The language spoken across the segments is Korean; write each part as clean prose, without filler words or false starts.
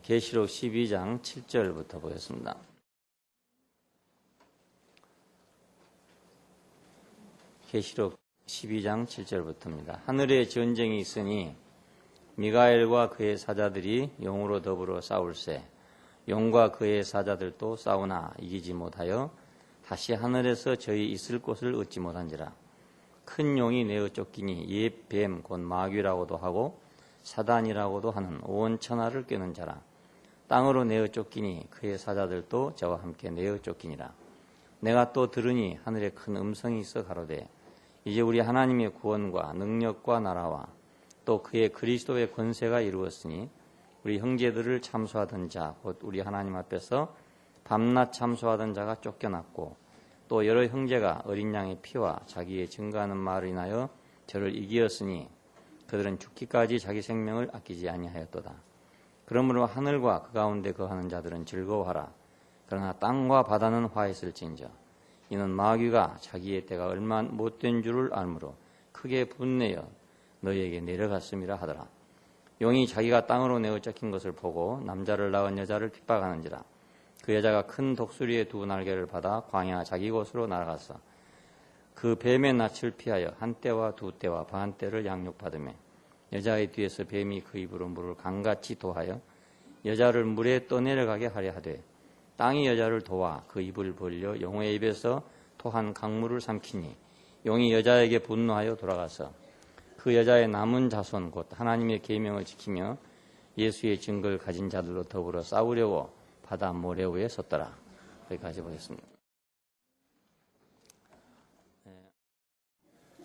계시록 12장 7절부터 보겠습니다. 계시록 12장 7절부터입니다. 하늘에 전쟁이 있으니 미가엘과 그의 사자들이 용으로 더불어 싸울세. 용과 그의 사자들도 싸우나 이기지 못하여 다시 하늘에서 저희 있을 곳을 얻지 못한지라. 큰 용이 내어 쫓기니 옛 뱀 곧 마귀라고도 하고 사단이라고도 하는 온 천하를 꿰는 자라. 땅으로 내어 쫓기니 그의 사자들도 저와 함께 내어 쫓기니라. 내가 또 들으니 하늘에 큰 음성이 있어 가로되 이제 우리 하나님의 구원과 능력과 나라와 또 그의 그리스도의 권세가 이루었으니 우리 형제들을 참소하던 자 곧 우리 하나님 앞에서 밤낮 참소하던 자가 쫓겨났고 또 여러 형제가 어린 양의 피와 자기의 증거하는 말을 인하여 저를 이기었으니 그들은 죽기까지 자기 생명을 아끼지 아니하였도다. 그러므로 하늘과 그 가운데 거하는 자들은 즐거워하라. 그러나 땅과 바다는 화했을진저 이는 마귀가 자기의 때가 얼마 못된 줄을 알므로 크게 분내어 너희에게 내려갔음이라 하더라. 용이 자기가 땅으로 내어 쫓긴 것을 보고 남자를 낳은 여자를 핍박하는지라. 그 여자가 큰 독수리의 두 날개를 받아 광야 자기 곳으로 날아가서 그 뱀의 낯을 피하여 한 떼와 두 떼와 반 떼를 양육받으며 여자의 뒤에서 뱀이 그 입으로 물을 강같이 도하여 여자를 물에 떠내려가게 하려 하되 땅이 여자를 도와 그 입을 벌려 용의 입에서 토한 강물을 삼키니 용이 여자에게 분노하여 돌아가서 그 여자의 남은 자손 곧 하나님의 계명을 지키며 예수의 증거를 가진 자들로 더불어 싸우려고 바다 모래 위에 섰더라. 여기까지 보겠습니다.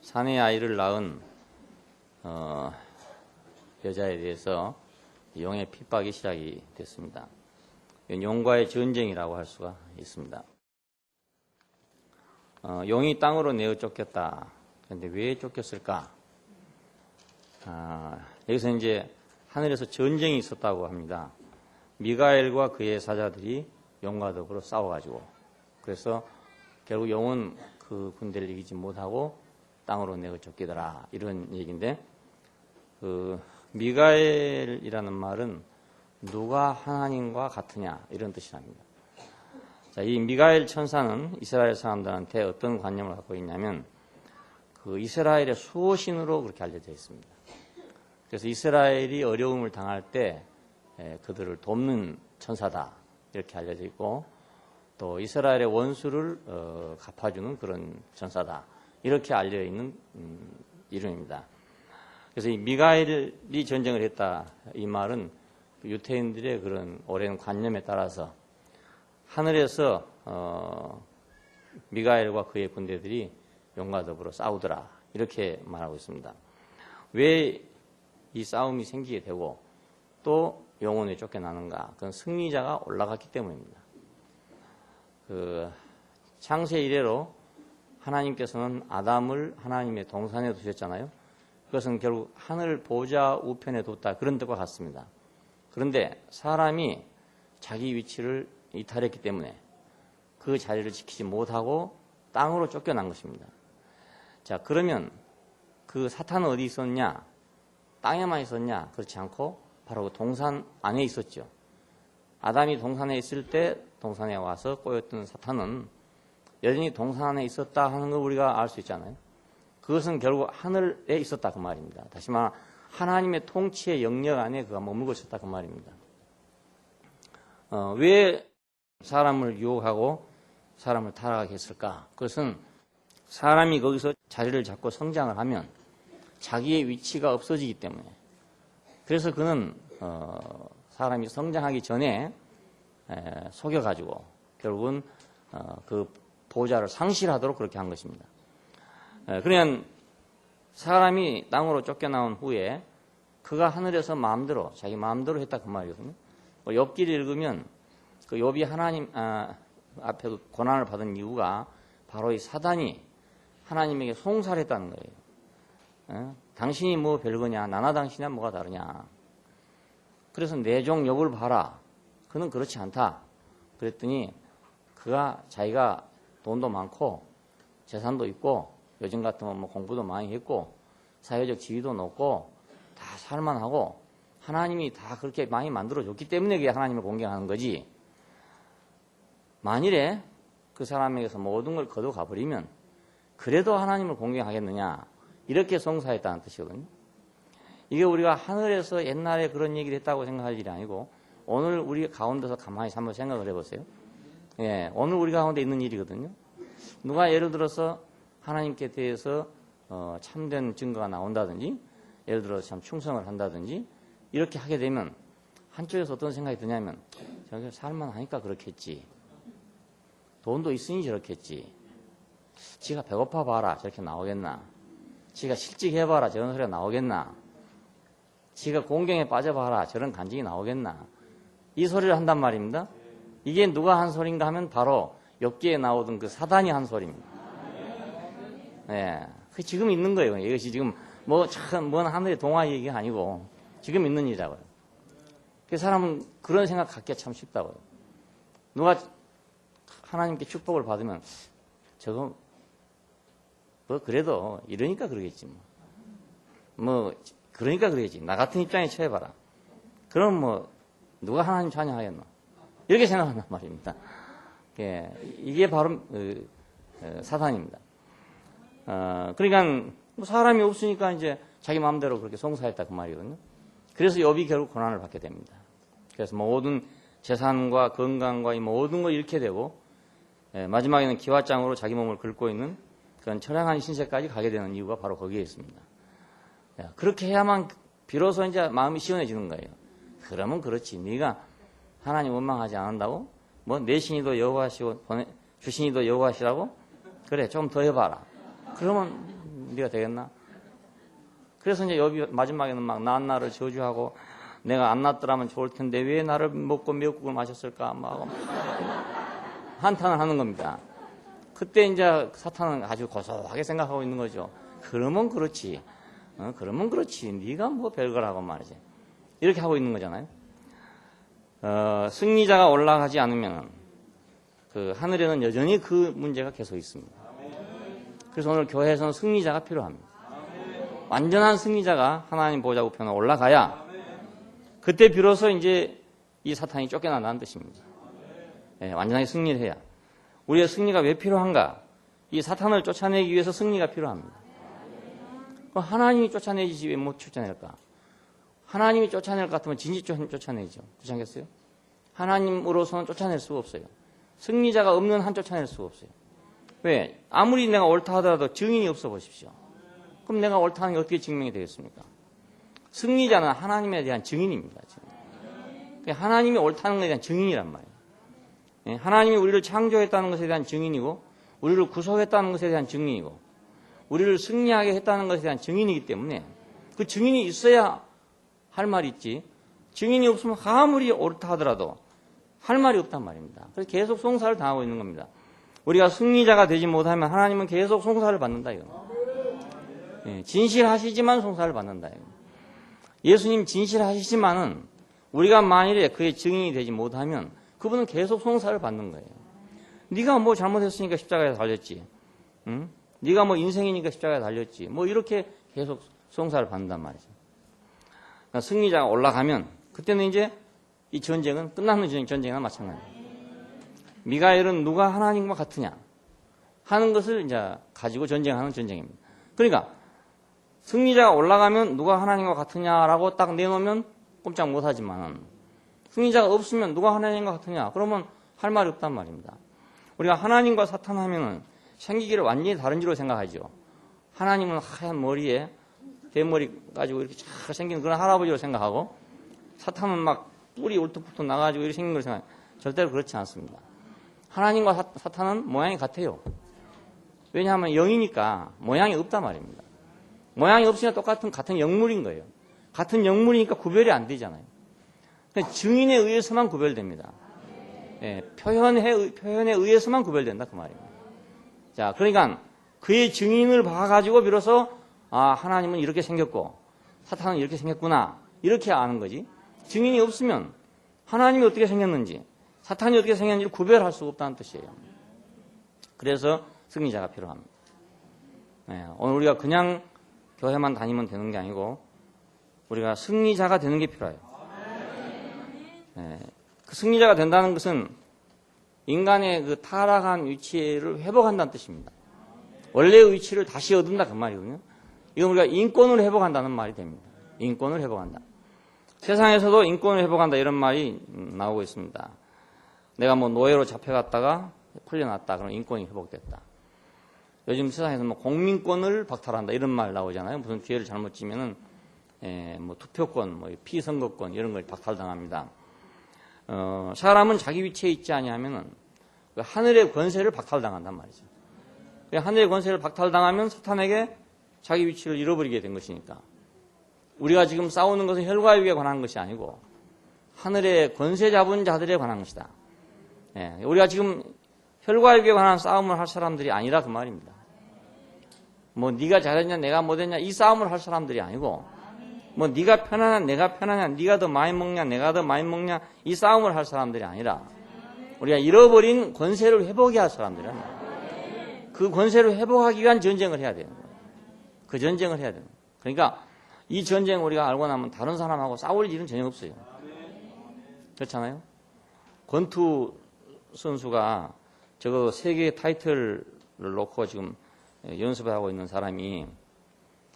사내 아이를 낳은 여자에 대해서 용의 핍박이 시작이 됐습니다. 용과의 전쟁이라고 할 수가 있습니다. 용이 땅으로 내어 쫓겼다. 그런데 왜 쫓겼을까? 여기서 이제 하늘에서 전쟁이 있었다고 합니다. 미가엘과 그의 사자들이 용과 더불어 싸워가지고 그래서 결국 용은 그 군대를 이기지 못하고 땅으로 내어 쫓기더라 이런 얘기인데 그 미가엘이라는 말은 누가 하나님과 같으냐 이런 뜻이랍니다. 자, 이 미가엘 천사는 이스라엘 사람들한테 어떤 관념을 갖고 있냐면 그 이스라엘의 수호신으로 그렇게 알려져 있습니다. 그래서 이스라엘이 어려움을 당할 때 그들을 돕는 천사다 이렇게 알려져 있고 또 이스라엘의 원수를 갚아주는 그런 천사다 이렇게 알려있는 이름입니다. 그래서 이 미가엘이 전쟁을 했다 이 말은 유태인들의 그런 오랜 관념에 따라서 하늘에서 미가엘과 그의 군대들이 용과 더불어 싸우더라 이렇게 말하고 있습니다. 왜 이 싸움이 생기게 되고 또 용은 쫓겨나는가? 그건 승리자가 올라갔기 때문입니다. 그 창세 이래로 하나님께서는 아담을 하나님의 동산에 두셨잖아요. 그것은 결국 하늘 보좌 우편에 뒀다 그런 뜻과 같습니다. 그런데 사람이 자기 위치를 이탈했기 때문에 그 자리를 지키지 못하고 땅으로 쫓겨난 것입니다. 자, 그러면 그 사탄은 어디 있었냐? 땅에만 있었냐? 그렇지 않고 바로 그 동산 안에 있었죠. 아담이 동산에 있을 때 동산에 와서 꼬였던 사탄은 여전히 동산 안에 있었다 하는 걸 우리가 알 수 있잖아요. 그것은 결국 하늘에 있었다 그 말입니다. 다시 말하면 하나님의 통치의 영역 안에 그가 머물고 있었다 그 말입니다. 왜 사람을 유혹하고 사람을 타락하게 했을까? 그것은 사람이 거기서 자리를 잡고 성장을 하면 자기의 위치가 없어지기 때문에 그래서 그는 사람이 성장하기 전에 속여가지고 결국은 그 보좌를 상실하도록 그렇게 한 것입니다. 그러면 사람이 땅으로 쫓겨나온 후에 그가 하늘에서 마음대로 자기 마음대로 했다 그 말이거든요. 욥기를 읽으면 그 욥이 하나님 앞에서 고난을 받은 이유가 바로 이 사단이 하나님에게 송사했다는 거예요. 당신이 뭐 별거냐? 나나 당신이야 뭐가 다르냐? 그래서 내 종 욥을 봐라. 그는 그렇지 않다. 그랬더니 그가 자기가 돈도 많고 재산도 있고 요즘 같으면 뭐 공부도 많이 했고 사회적 지위도 높고 다 살만하고 하나님이 다 그렇게 많이 만들어줬기 때문에 그게 하나님을 공경하는 거지. 만일에 그 사람에게서 모든 걸 거둬가 버리면 그래도 하나님을 공경하겠느냐, 이렇게 송사했다는 뜻이거든요. 이게 우리가 하늘에서 옛날에 그런 얘기를 했다고 생각할 일이 아니고 오늘 우리 가운데서 가만히 한번 생각을 해보세요. 예, 오늘 우리 가운데 있는 일이거든요. 누가 예를 들어서 하나님께 대해서 참된 증거가 나온다든지, 예를 들어서 참 충성을 한다든지 이렇게 하게 되면 한쪽에서 어떤 생각이 드냐면, 저기 살만하니까 그렇겠지, 돈도 있으니 저렇겠지, 지가 배고파 봐라 저렇게 나오겠나, 지가 실직해봐라 저런 소리가 나오겠나, 지가 공경에 빠져봐라 저런 간증이 나오겠나, 이 소리를 한단 말입니다. 이게 누가 한 소린가 하면 바로 욥기에 나오던 그 사단이 한 소리입니다. 예, 그 지금 있는 거예요. 이것이 지금 먼 하늘의 동화 얘기가 아니고 지금 있는 일이라고요. 그 사람은 그런 생각 갖기가 참 쉽다고요. 누가 하나님께 축복을 받으면 저거 그래도 이러니까 그러겠지 그러니까 그러겠지, 나 같은 입장에 처해봐라, 그럼 누가 하나님 찬양하겠노, 이렇게 생각한단 말입니다. 예, 이게 바로 사단입니다. 그러니까 사람이 없으니까 이제 자기 마음대로 그렇게 송사했다 그 말이거든요. 그래서 욥이 결국 고난을 받게 됩니다. 그래서 모든 재산과 건강과 이 모든 걸 잃게 되고, 마지막에는 기와장으로 자기 몸을 긁고 있는 그런 처량한 신세까지 가게 되는 이유가 바로 거기에 있습니다. 그렇게 해야만 비로소 이제 마음이 시원해지는 거예요. 그러면 그렇지, 네가 하나님 원망하지 않는다고? 내 신이도 여호와시고 주신이도 여호와시라고? 그래, 조금 더 해봐라. 그러면 네가 되겠나? 그래서 이제 욥이 마지막에는 막 나를 저주하고, 내가 안 낳았더라면 좋을 텐데 왜 나를 먹고 미역국을 마셨을까? 막 한탄을 하는 겁니다. 그때 이제 사탄은 아주 고소하게 생각하고 있는 거죠. 그러면 그렇지, 그러면 그렇지, 네가 별거라고 말이지, 이렇게 하고 있는 거잖아요. 승리자가 올라가지 않으면 그 하늘에는 여전히 그 문제가 계속 있습니다. 그래서 오늘 교회에서는 승리자가 필요합니다. 완전한 승리자가 하나님 보좌 우편에 올라가야 그때 비로소 이제 이 사탄이 쫓겨난다는 뜻입니다. 완전하게 승리를 해야. 우리의 승리가 왜 필요한가? 이 사탄을 쫓아내기 위해서 승리가 필요합니다. 그럼 하나님이 쫓아내지 왜 못 쫓아낼까? 하나님이 쫓아낼 것 같으면 진지 쫓아내죠. 그렇지 않겠어요? 하나님으로서는 쫓아낼 수가 없어요. 승리자가 없는 한 쫓아낼 수가 없어요. 왜? 아무리 내가 옳다 하더라도 증인이 없어 보십시오. 그럼 내가 옳다는 게 어떻게 증명이 되겠습니까? 승리자는 하나님에 대한 증인입니다. 하나님이 옳다는 것에 대한 증인이란 말이에요. 하나님이 우리를 창조했다는 것에 대한 증인이고, 우리를 구속했다는 것에 대한 증인이고, 우리를 승리하게 했다는 것에 대한 증인이기 때문에 그 증인이 있어야 할 말이 있지, 증인이 없으면 아무리 옳다 하더라도 할 말이 없단 말입니다. 그래서 계속 송사를 당하고 있는 겁니다. 우리가 승리자가 되지 못하면 하나님은 계속 송사를 받는다 이거. 진실하시지만 송사를 받는다 이거. 예수님 진실하시지만은 우리가 만일에 그의 증인이 되지 못하면 그분은 계속 송사를 받는 거예요. 네가 잘못했으니까 십자가에 달렸지, 응? 네가 인생이니까 십자가에 달렸지, 이렇게 계속 송사를 받는단 말이죠. 그러니까 승리자가 올라가면 그때는 이제 이 전쟁은 끝나는 전쟁이나 마찬가지예요. 미가엘은 누가 하나님과 같으냐 하는 것을 이제 가지고 전쟁하는 전쟁입니다. 그러니까 승리자가 올라가면 누가 하나님과 같으냐라고 딱 내놓으면 꼼짝 못하지만, 승리자가 없으면 누가 하나님과 같으냐 그러면 할 말이 없단 말입니다. 우리가 하나님과 사탄 하면은 생기기를 완전히 다른 지로 생각하죠. 하나님은 하얀 머리에 대머리 가지고 이렇게 쫙 생긴 그런 할아버지로 생각하고, 사탄은 막 뿔이 울퉁불퉁 나가지고 이렇게 생긴 걸 생각해요. 절대로 그렇지 않습니다. 하나님과 사탄은 모양이 같아요. 왜냐하면 영이니까 모양이 없단 말입니다. 모양이 없으니까 같은 영물인 거예요. 같은 영물이니까 구별이 안 되잖아요. 증인에 의해서만 구별됩니다. 표현에 의해서만 구별된다 그 말입니다. 자, 그러니까 그의 증인을 봐가지고 비로소 하나님은 이렇게 생겼고 사탄은 이렇게 생겼구나 이렇게 아는 거지, 증인이 없으면 하나님이 어떻게 생겼는지 사탄이 어떻게 생겼는지를 구별할 수가 없다는 뜻이에요. 그래서 승리자가 필요합니다. 오늘 우리가 그냥 교회만 다니면 되는 게 아니고 우리가 승리자가 되는 게 필요해요. 그 승리자가 된다는 것은 인간의 그 타락한 위치를 회복한다는 뜻입니다. 원래의 위치를 다시 얻는다 그 말이거든요. 이건 우리가 인권을 회복한다는 말이 됩니다. 인권을 회복한다. 세상에서도 인권을 회복한다 이런 말이 나오고 있습니다. 내가 뭐 노예로 잡혀갔다가 풀려났다. 그럼 인권이 회복됐다. 요즘 세상에서 뭐 공민권을 박탈한다 이런 말 나오잖아요. 무슨 죄를 잘못 지면은 뭐 투표권, 뭐 피선거권 이런 걸 박탈당합니다. 사람은 자기 위치에 있지 아니하면은 그 하늘의 권세를 박탈당한단 말이죠. 그 하늘의 권세를 박탈당하면 사탄에게 자기 위치를 잃어버리게 된 것이니까. 우리가 지금 싸우는 것은 혈과 육에 관한 것이 아니고 하늘의 권세 잡은 자들에 관한 것이다. 우리가 지금 혈과 육에 관한 싸움을 할 사람들이 아니라 그 말입니다. 뭐 네가 잘했냐 내가 못했냐 이 싸움을 할 사람들이 아니고 뭐 네가 편하냐 내가 편하냐 네가 더 많이 먹냐 내가 더 많이 먹냐 이 싸움을 할 사람들이 아니라 우리가 잃어버린 권세를 회복해야 할 사람들이란 그 권세를 회복하기 위한 전쟁을 해야 되는 거예요. 그 전쟁을 해야 되는 거예요. 그러니까 이 전쟁 우리가 알고 나면 다른 사람하고 싸울 일은 전혀 없어요. 그렇잖아요. 권투 선수가 저거 세계 타이틀을 놓고 지금 연습하고 있는 사람이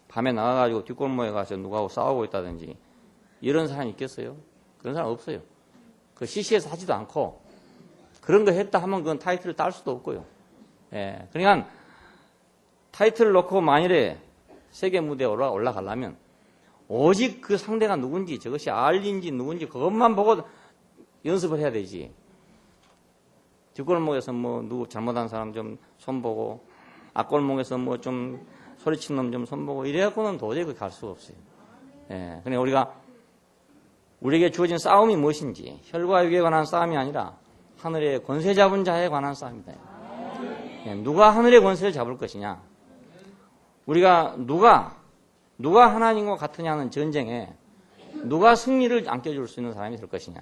밤에 나가가지고 뒷골목에 가서 누구하고 싸우고 있다든지 이런 사람이 있겠어요? 그런 사람 없어요. 그 CC에서 하지도 않고 그런 거 했다 하면 그건 타이틀을 딸 수도 없고요. 그러니까 타이틀을 놓고 만일에 세계 무대에 올라가려면 오직 그 상대가 누군지 저것이 알린지 누군지 그것만 보고 연습을 해야 되지. 뒷골목에서 뭐 누구 잘못한 사람 좀 손보고 앞골목에서 뭐 좀 소리치는 놈 좀 손보고 이래갖고는 도저히 갈 수가 없어요. 그러니까 우리가 우리에게 주어진 싸움이 무엇인지 혈과 육에 관한 싸움이 아니라 하늘의 권세 잡은 자에 관한 싸움이다. 누가 하늘의 권세를 잡을 것이냐? 우리가 누가 하나님과 같으냐는 전쟁에 누가 승리를 안겨줄 수 있는 사람이 될 것이냐?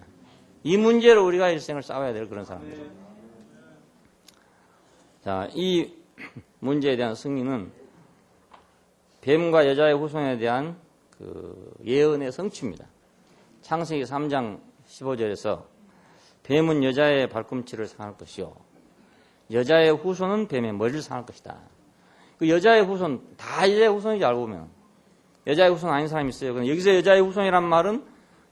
이 문제로 우리가 일생을 싸워야 될 그런 사람들. 자, 이 문제에 대한 승리는 뱀과 여자의 후손에 대한 그 예언의 성취입니다. 창세기 3장 15절에서 뱀은 여자의 발꿈치를 상할 것이요 여자의 후손은 뱀의 머리를 상할 것이다. 그 여자의 후손 다 여자의 후손인지 알고 보면 여자의 후손 아닌 사람이 있어요. 근데 여기서 여자의 후손이란 말은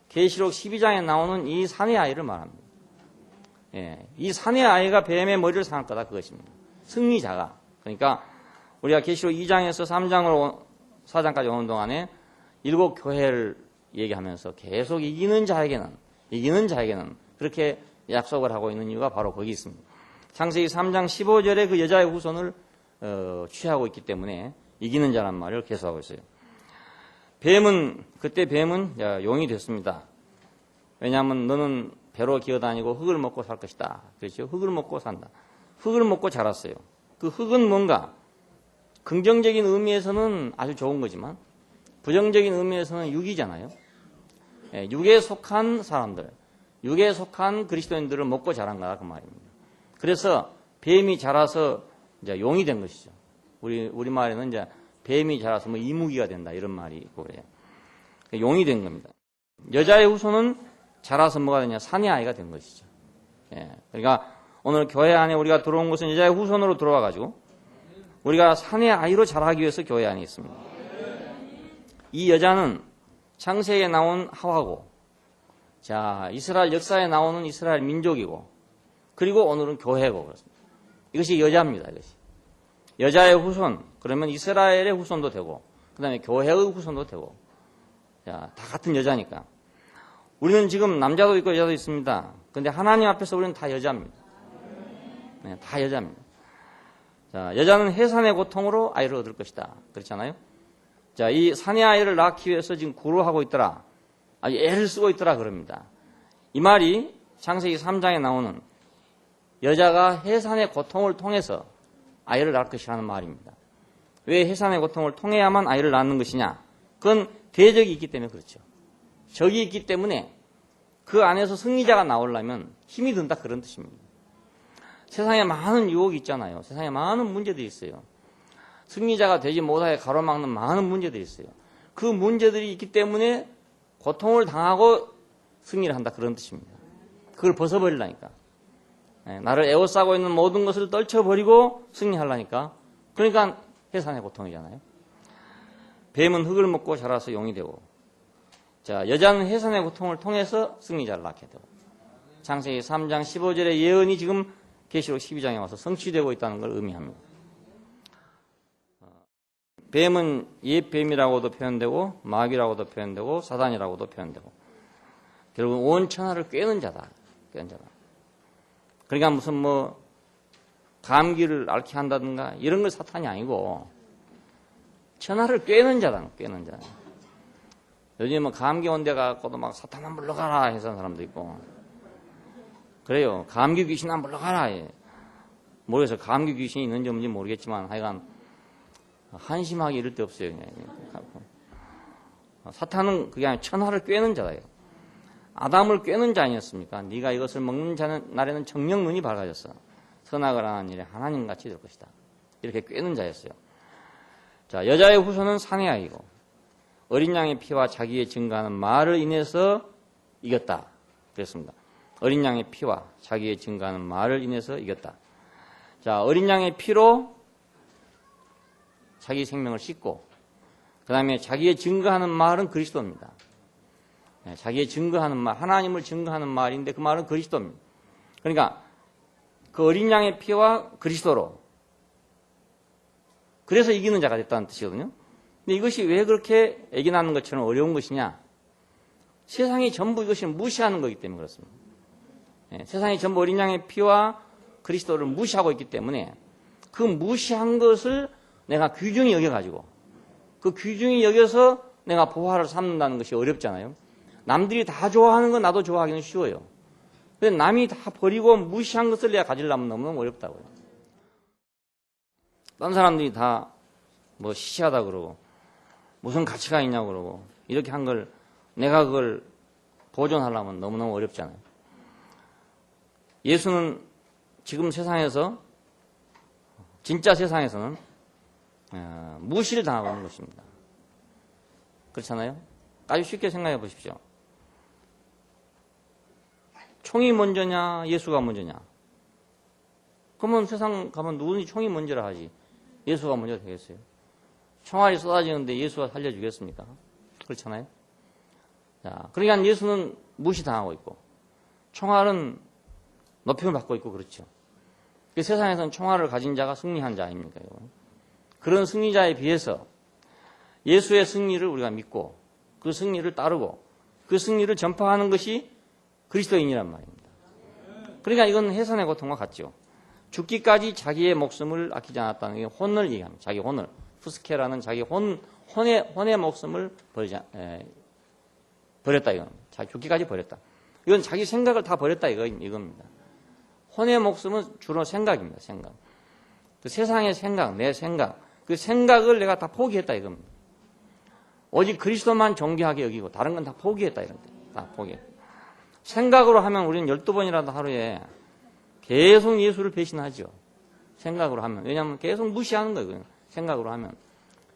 계시록 12장에 나오는 이 사내 아이를 말합니다. 이 사내 아이가 뱀의 머리를 상할 거다 그것입니다. 승리자가. 그러니까 우리가 계시록 2장에서 3장으로 4장까지 오는 동안에 7 교회를 얘기하면서 계속 이기는 자에게는 그렇게 약속을 하고 있는 이유가 바로 거기 있습니다. 창세기 3장 15절에 그 여자의 후손을 취하고 있기 때문에 이기는 자란 말을 계속하고 있어요. 그때 뱀은 용이 됐습니다. 왜냐하면 너는 배로 기어다니고 흙을 먹고 살 것이다. 그렇죠? 흙을 먹고 산다. 흙을 먹고 자랐어요. 그 흙은 뭔가 긍정적인 의미에서는 아주 좋은 거지만 부정적인 의미에서는 육이잖아요. 육에 속한 사람들, 육에 속한 그리스도인들을 먹고 자란 거다 그 말입니다. 그래서 뱀이 자라서 이제 용이 된 것이죠. 우리말에는 이제 뱀이 자라서 뭐 이무기가 된다 이런 말이 있고 그래요. 용이 된 겁니다. 여자의 후손은 자라서 뭐가 되냐? 사내 아이가 된 것이죠. 그러니까 오늘 교회 안에 우리가 들어온 것은 여자의 후손으로 들어와 가지고 우리가 사내 아이로 자라기 위해서 교회 안에 있습니다. 이 여자는 창세기에 나온 하와고, 자 이스라엘 역사에 나오는 이스라엘 민족이고, 그리고 오늘은 교회고 그렇습니다. 이것이 여자입니다. 이것이 여자의 후손. 그러면 이스라엘의 후손도 되고, 그다음에 교회의 후손도 되고, 자 다 같은 여자니까. 우리는 지금 남자도 있고 여자도 있습니다. 그런데 하나님 앞에서 우리는 다 여자입니다. 다 여자입니다. 자, 여자는 해산의 고통으로 아이를 얻을 것이다. 그렇잖아요? 자, 이 사내 아이를 낳기 위해서 지금 구루하고 있더라. 아주 애를 쓰고 있더라. 그럽니다. 이 말이 창세기 3장에 나오는 여자가 해산의 고통을 통해서 아이를 낳을 것이라는 말입니다. 왜 해산의 고통을 통해야만 아이를 낳는 것이냐? 그건 대적이 있기 때문에 그렇죠. 적이 있기 때문에 그 안에서 승리자가 나오려면 힘이 든다 그런 뜻입니다. 세상에 많은 유혹이 있잖아요. 세상에 많은 문제들이 있어요. 승리자가 되지 못하게 가로막는 많은 문제들이 있어요. 그 문제들이 있기 때문에 고통을 당하고 승리를 한다, 그런 뜻입니다. 그걸 벗어버리려니까. 나를 에워싸고 있는 모든 것을 떨쳐버리고 승리하려니까. 그러니까 해산의 고통이잖아요. 뱀은 흙을 먹고 자라서 용이 되고, 자, 여자는 해산의 고통을 통해서 승리자를 낳게 되고, 창세기 3장 15절의 예언이 지금 계시록 12장에 와서 성취되고 있다는 걸 의미합니다. 뱀은 옛 뱀이라고도 표현되고 마귀라고도 표현되고 사단이라고도 표현되고, 결국 온 천하를 꿰는 자다. 꿰는 자다. 그러니까 무슨 뭐 감기를 앓게 한다든가 이런 걸 사탄이 아니고 천하를 꿰는 자다. 꿰는 자. 요즘은 감기 온 데 가고도 막 사탄아 물러가라 해서 사람도 있고 그래요. 감기 귀신아 물러가라. 모르겠어요. 감기 귀신이 있는지 없는지 모르겠지만 하여간 한심하게 이럴 데 없어요. 그냥. 사탄은 그게 아니라 천하를 꿰는 자예요. 아담을 꿰는 자 아니었습니까? 네가 이것을 먹는 날에는 정녕 눈이 밝아졌어. 선악을 하는 일에 하나님같이 될 것이다. 이렇게 꿰는 자였어요. 자, 여자의 후손은 산의 아이고 어린 양의 피와 자기의 증거하는 말을 인해서 이겼다. 그랬습니다. 어린 양의 피와 자기의 증거하는 말을 인해서 이겼다. 자, 어린 양의 피로 자기 생명을 씻고, 그 다음에 자기의 증거하는 말은 그리스도입니다. 자기의 증거하는 말, 하나님을 증거하는 말인데 그 말은 그리스도입니다. 그러니까 그 어린 양의 피와 그리스도로, 그래서 이기는 자가 됐다는 뜻이거든요. 근데 이것이 왜 그렇게 애기 낳는 것처럼 어려운 것이냐? 세상이 전부 이것을 무시하는 거기 때문에 그렇습니다. 세상이 전부 어린 양의 피와 그리스도를 무시하고 있기 때문에 그 무시한 것을 내가 귀중히 여겨가지고 그 귀중히 여겨서 내가 보화를 삼는다는 것이 어렵잖아요. 남들이 다 좋아하는 건 나도 좋아하기는 쉬워요. 근데 남이 다 버리고 무시한 것을 내가 가지려면 너무너무 어렵다고요. 딴 사람들이 다 뭐 시시하다 그러고 무슨 가치가 있냐고 그러고 이렇게 한 걸 내가 그걸 보존하려면 너무너무 어렵잖아요. 예수는 지금 세상에서, 진짜 세상에서는 무시를 당하고 있는 것입니다. 그렇잖아요? 아주 쉽게 생각해 보십시오. 총이 먼저냐 예수가 먼저냐? 그러면 세상 가면 누구든지 총이 먼저라 하지 예수가 먼저 되겠어요? 총알이 쏟아지는데 예수가 살려주겠습니까? 그렇잖아요? 자, 그러니까 예수는 무시당하고 있고 총알은 높임을 받고 있고 그렇죠. 세상에서는 총알을 가진 자가 승리한 자 아닙니까? 그런 승리자에 비해서 예수의 승리를 우리가 믿고 그 승리를 따르고 그 승리를 전파하는 것이 그리스도인이란 말입니다. 그러니까 이건 해산의 고통과 같죠. 죽기까지 자기의 목숨을 아끼지 않았다는 게 혼을 얘기합니다. 자기 혼을. 푸스케라는 자기 혼의 목숨을 버렸다 이건. 죽기까지 버렸다. 이건 자기 생각을 다 버렸다 이겁니다. 혼의 목숨은 주로 생각입니다. 생각. 그 세상의 생각, 내 생각, 그 생각을 내가 다 포기했다 이겁니다. 오직 그리스도만 존귀하게 여기고 다른 건 다 포기했다 이런 데. 다 포기했다. 생각으로 하면 우리는 12번이라도 하루에 계속 예수를 배신하죠. 생각으로 하면. 왜냐하면 계속 무시하는 거예요. 생각으로 하면.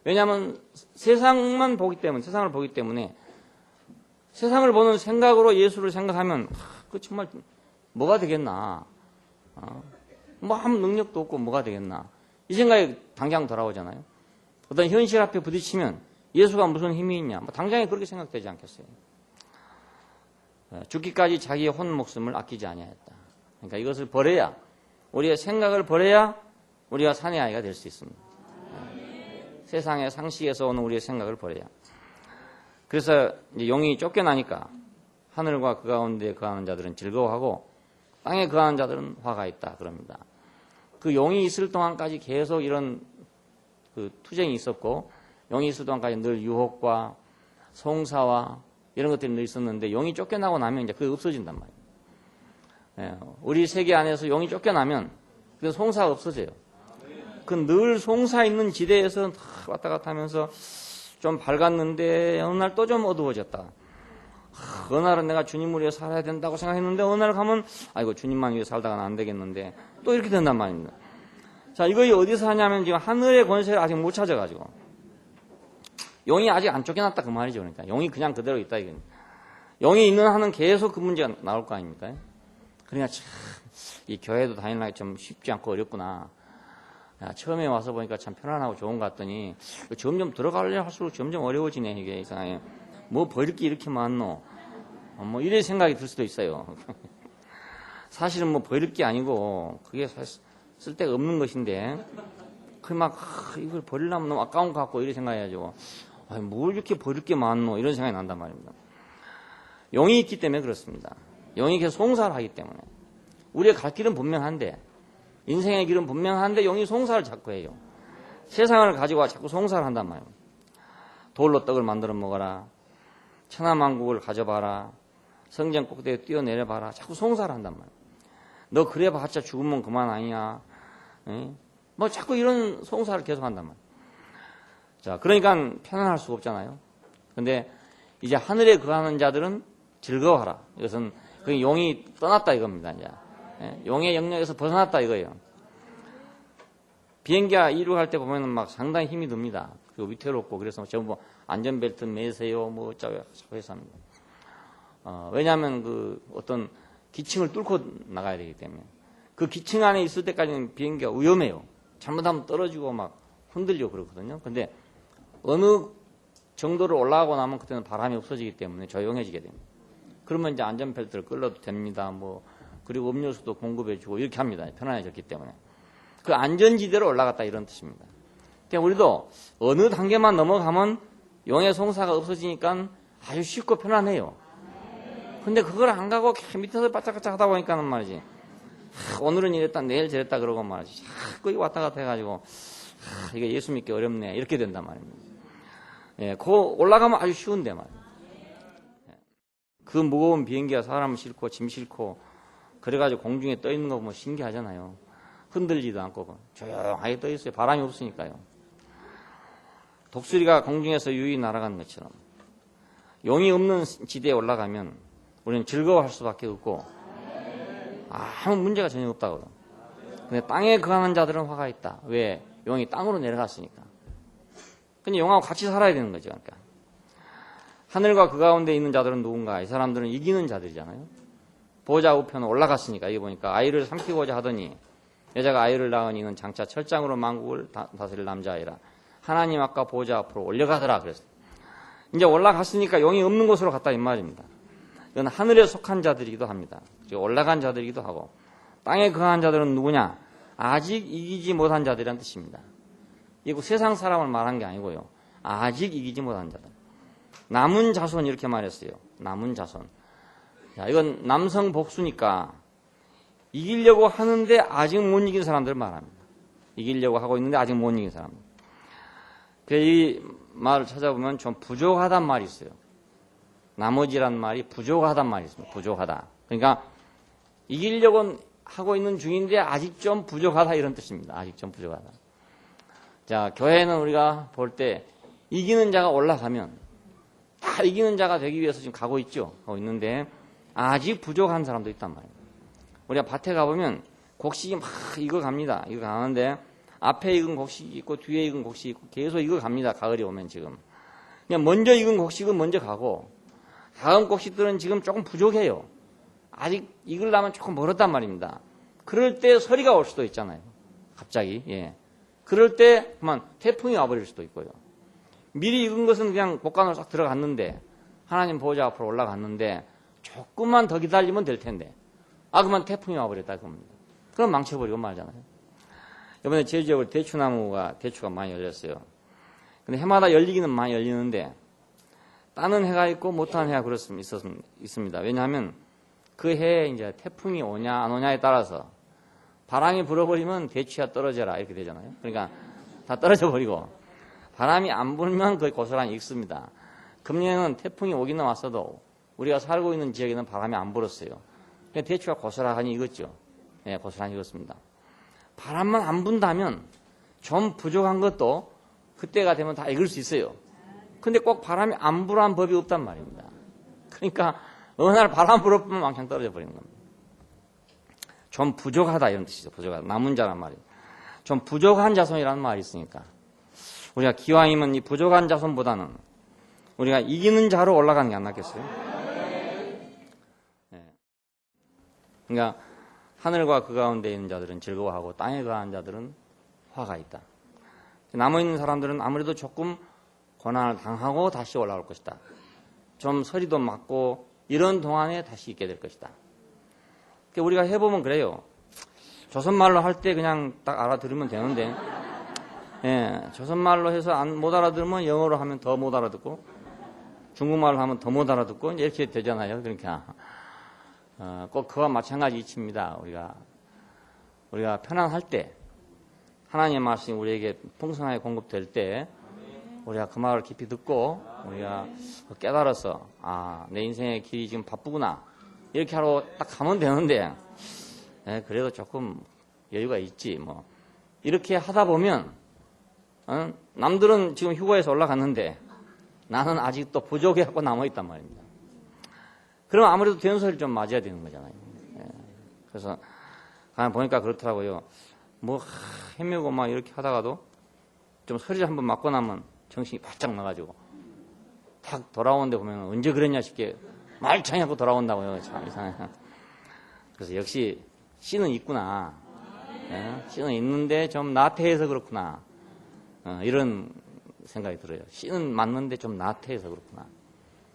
왜냐하면 세상만 보기 때문에, 세상을 보기 때문에 세상을 보는 생각으로 예수를 생각하면 그 정말 뭐가 되겠나. 뭐 아무 능력도 없고 뭐가 되겠나. 이 생각이 당장 돌아오잖아요. 어떤 현실 앞에 부딪히면 예수가 무슨 힘이 있냐. 뭐 당장에 그렇게 생각되지 않겠어요. 죽기까지 자기의 혼 목숨을 아끼지 아니하였다. 그러니까 이것을 버려야, 우리의 생각을 버려야 우리가 산의 아이가 될 수 있습니다. 세상의 상식에서 오는 우리의 생각을 버려야. 그래서 이제 용이 쫓겨나니까 하늘과 그 가운데 거하는 자들은 즐거워하고 땅에 거하는 자들은 화가 있다 그럽니다. 그 용이 있을 동안까지 계속 이런 그 투쟁이 있었고 용이 있을 동안까지 늘 유혹과 송사와 이런 것들이 늘 있었는데 용이 쫓겨나고 나면 이제 그게 없어진단 말이에요. 우리 세계 안에서 용이 쫓겨나면 그 송사가 없어져요. 그 늘 송사 있는 지대에서 왔다 갔다 하면서 좀 밝았는데 어느 날 또 좀 어두워졌다. 어느 날은 내가 주님을 위해 살아야 된다고 생각했는데 어느 날 가면 아이고 주님만 위해 살다가는 안 되겠는데 또 이렇게 된단 말입니다. 자, 이거 어디서 하냐면 지금 하늘의 권세를 아직 못 찾아가지고 용이 아직 안 쫓겨났다 그 말이죠. 그러니까 용이 그냥 그대로 있다 이거는. 용이 있는 한은 계속 그 문제가 나올 거 아닙니까? 그러니까 참 이 교회도 다니려니 좀 쉽지 않고 어렵구나. 야, 처음에 와서 보니까 참 편안하고 좋은 것 같더니 점점 들어가려 할수록 점점 어려워지네 이게 이상하게. 뭐 버릴 게 이렇게 많노? 뭐 이런 생각이 들 수도 있어요. 사실은 뭐 버릴 게 아니고 그게 사실 쓸데가 없는 것인데 그 막 이걸 버리려면 너무 아까운 것 같고 이런 생각해가지고 뭘 이렇게 버릴 게 많노 이런 생각이 난단 말입니다. 용이 있기 때문에 그렇습니다. 용이 계속 송사를 하기 때문에 우리가 갈 길은 분명한데 인생의 길은 분명한데 용이 송사를 자꾸 해요. 세상을 가지고 자꾸 송사를 한단 말이에요. 돌로 떡을 만들어 먹어라. 천하만국을 가져봐라. 성전 꼭대기에 뛰어내려봐라. 자꾸 송사를 한단 말이에요. 너 그래봤자 죽으면 그만 아니야. 에? 뭐 자꾸 이런 송사를 계속 한단 말이에요. 자, 그러니까 편안할 수가 없잖아요. 근데 이제 하늘에 거하는 자들은 즐거워하라. 이것은 그 용이 떠났다 이겁니다. 이제 용의 영역에서 벗어났다 이거예요. 비행기가 이륙할 때 보면은 막 상당히 힘이 듭니다. 그리고 위태롭고 그래서 전부 안전벨트 매세요 뭐 어쩌고 해서 합니다. 왜냐하면 그 어떤 기층을 뚫고 나가야 되기 때문에 그 기층 안에 있을 때까지는 비행기가 위험해요. 잘못하면 떨어지고 막 흔들리고 그렇거든요. 근데 어느 정도를 올라가고 나면 그때는 바람이 없어지기 때문에 조용해지게 됩니다. 그러면 이제 안전벨트를 끌어도 됩니다. 뭐 그리고 음료수도 공급해주고 이렇게 합니다. 편안해졌기 때문에 그 안전지대로 올라갔다 이런 뜻입니다. 그러니까 우리도 어느 단계만 넘어가면 용의 송사가 없어지니까 아주 쉽고 편안해요. 근데 그걸 안 가고 밑에서 바짝바짝 하다 보니까는 말이지. 오늘은 이랬다 내일 저랬다 그러고 말이지. 자꾸 왔다 갔다 해가지고 이게 예수 믿기 어렵네 이렇게 된단 말입니다. 예, 그 올라가면 아주 쉬운데 말이에요. 그 무거운 비행기가 사람 싣고 짐 싣고 그래가지고 공중에 떠 있는 거 보면 신기하잖아요. 흔들리지도 않고 조용하게 떠 있어요. 바람이 없으니까요. 독수리가 공중에서 유유히 날아가는 것처럼 용이 없는 지대에 올라가면 우리는 즐거워할 수밖에 없고 아무 문제가 전혀 없다고요. 근데 땅에 거하는 자들은 화가 있다. 왜? 용이 땅으로 내려갔으니까. 근데 용하고 같이 살아야 되는 거죠. 그러니까 하늘과 그 가운데 있는 자들은 누군가? 이 사람들은 이기는 자들이잖아요. 보좌 우편에 올라갔으니까. 여기 보니까 아이를 삼키고자 하더니 여자가 아이를 낳은 이는 장차 철장으로 만국을 다스릴 남자아이라. 하나님 앞과 보좌 앞으로 올려가더라 그랬어요. 이제 올라갔으니까 용이 없는 곳으로 갔다 이 말입니다. 이건 하늘에 속한 자들이기도 합니다. 올라간 자들이기도 하고 땅에 거한 자들은 누구냐? 아직 이기지 못한 자들이란 뜻입니다. 이거 세상 사람을 말한 게 아니고요. 아직 이기지 못한 자들. 남은 자손 이렇게 말했어요. 남은 자손. 자, 이건 남성 복수니까 이기려고 하는데 아직 못 이긴 사람들을 말합니다. 이기려고 하고 있는데 아직 못 이긴 사람. 이 말을 찾아보면 좀 부족하단 말이 있어요. 나머지란 말이 부족하단 말이 있습니다. 부족하다. 그러니까 이기려고 하고 있는 중인데 아직 좀 부족하다 이런 뜻입니다. 아직 좀 부족하다. 자, 교회는 우리가 볼 때 이기는 자가 올라가면 다 이기는 자가 되기 위해서 지금 가고 있죠. 가고 있는데 아직 부족한 사람도 있단 말이에요. 우리가 밭에 가보면 곡식이 막 익어 갑니다. 이거 가는데 앞에 익은 곡식이 있고 뒤에 익은 곡식이 있고 계속 익어 갑니다. 가을이 오면 지금. 그냥 먼저 익은 곡식은 먼저 가고 다음 곡식들은 지금 조금 부족해요. 아직 익으려면 조금 멀었단 말입니다. 그럴 때 서리가 올 수도 있잖아요. 갑자기. 예. 그럴 때 그만 태풍이 와버릴 수도 있고요. 미리 익은 것은 그냥 복간으로 싹 들어갔는데 하나님 보호자 앞으로 올라갔는데 조금만 더 기다리면 될 텐데 그만 태풍이 와버렸다 그겁니다. 그럼 망쳐버리고 말잖아요. 이번에 제 지역을 대추가 많이 열렸어요. 근데 해마다 열리기는 많이 열리는데 따는 해가 있고 못하는 해가 있습니다. 왜냐하면 그 해에 이제 태풍이 오냐 안 오냐에 따라서 바람이 불어버리면 대추야 떨어져라 이렇게 되잖아요. 그러니까 다 떨어져 버리고 바람이 안 불면 거의 고스란히 익습니다. 금년에는 태풍이 오기는 왔어도 우리가 살고 있는 지역에는 바람이 안 불었어요. 그러니까 대추가 고스란히 익었죠. 네, 고스란히 익었습니다. 바람만 안 분다면 좀 부족한 것도 그때가 되면 다 익을 수 있어요. 근데 꼭 바람이 안 불어한 법이 없단 말입니다. 그러니까 어느 날 바람 불어보면 왕창 떨어져 버리는 겁니다. 좀 부족하다 이런 뜻이죠. 부족하다. 남은 자란 말이에요. 좀 부족한 자손이라는 말이 있으니까 우리가 기왕이면 이 부족한 자손보다는 우리가 이기는 자로 올라가는 게 안 낫겠어요? 네. 그러니까 하늘과 그 가운데 있는 자들은 즐거워하고 땅에 거하는 자들은 화가 있다. 남아있는 사람들은 아무래도 조금 고난을 당하고 다시 올라올 것이다. 좀 서리도 맞고 이런 동안에 다시 있게 될 것이다. 우리가 해보면 그래요. 조선말로 할 때 그냥 딱 알아들으면 되는데, 예, 조선말로 해서 못 알아들으면 영어로 하면 더 못 알아듣고, 중국말로 하면 더 못 알아듣고, 이렇게 되잖아요. 그러니까, 꼭 그와 마찬가지 이치입니다. 우리가 편안할 때, 하나님의 말씀이 우리에게 풍성하게 공급될 때, 우리가 그 말을 깊이 듣고, 우리가 깨달아서, 내 인생의 길이 지금 바쁘구나. 이렇게 하러 딱 가면 되는데, 그래도 조금 여유가 있지, 뭐. 이렇게 하다 보면, 남들은 지금 휴가에서 올라갔는데, 나는 아직도 부족해갖고 남아있단 말입니다. 그러면 아무래도 되는 소리를 좀 맞아야 되는 거잖아요. 그래서, 가만 보니까 그렇더라고요. 뭐, 헤매고 막 이렇게 하다가도, 좀 소리를 한번 맞고 나면 정신이 바짝 나가지고, 탁 돌아오는데 보면 언제 그랬냐 싶게 말창이 하고 돌아온다고요. 참 이상해. 그래서 역시, 씨는 있구나. 씨는 있는데 좀 나태해서 그렇구나. 이런 생각이 들어요. 씨는 맞는데 좀 나태해서 그렇구나.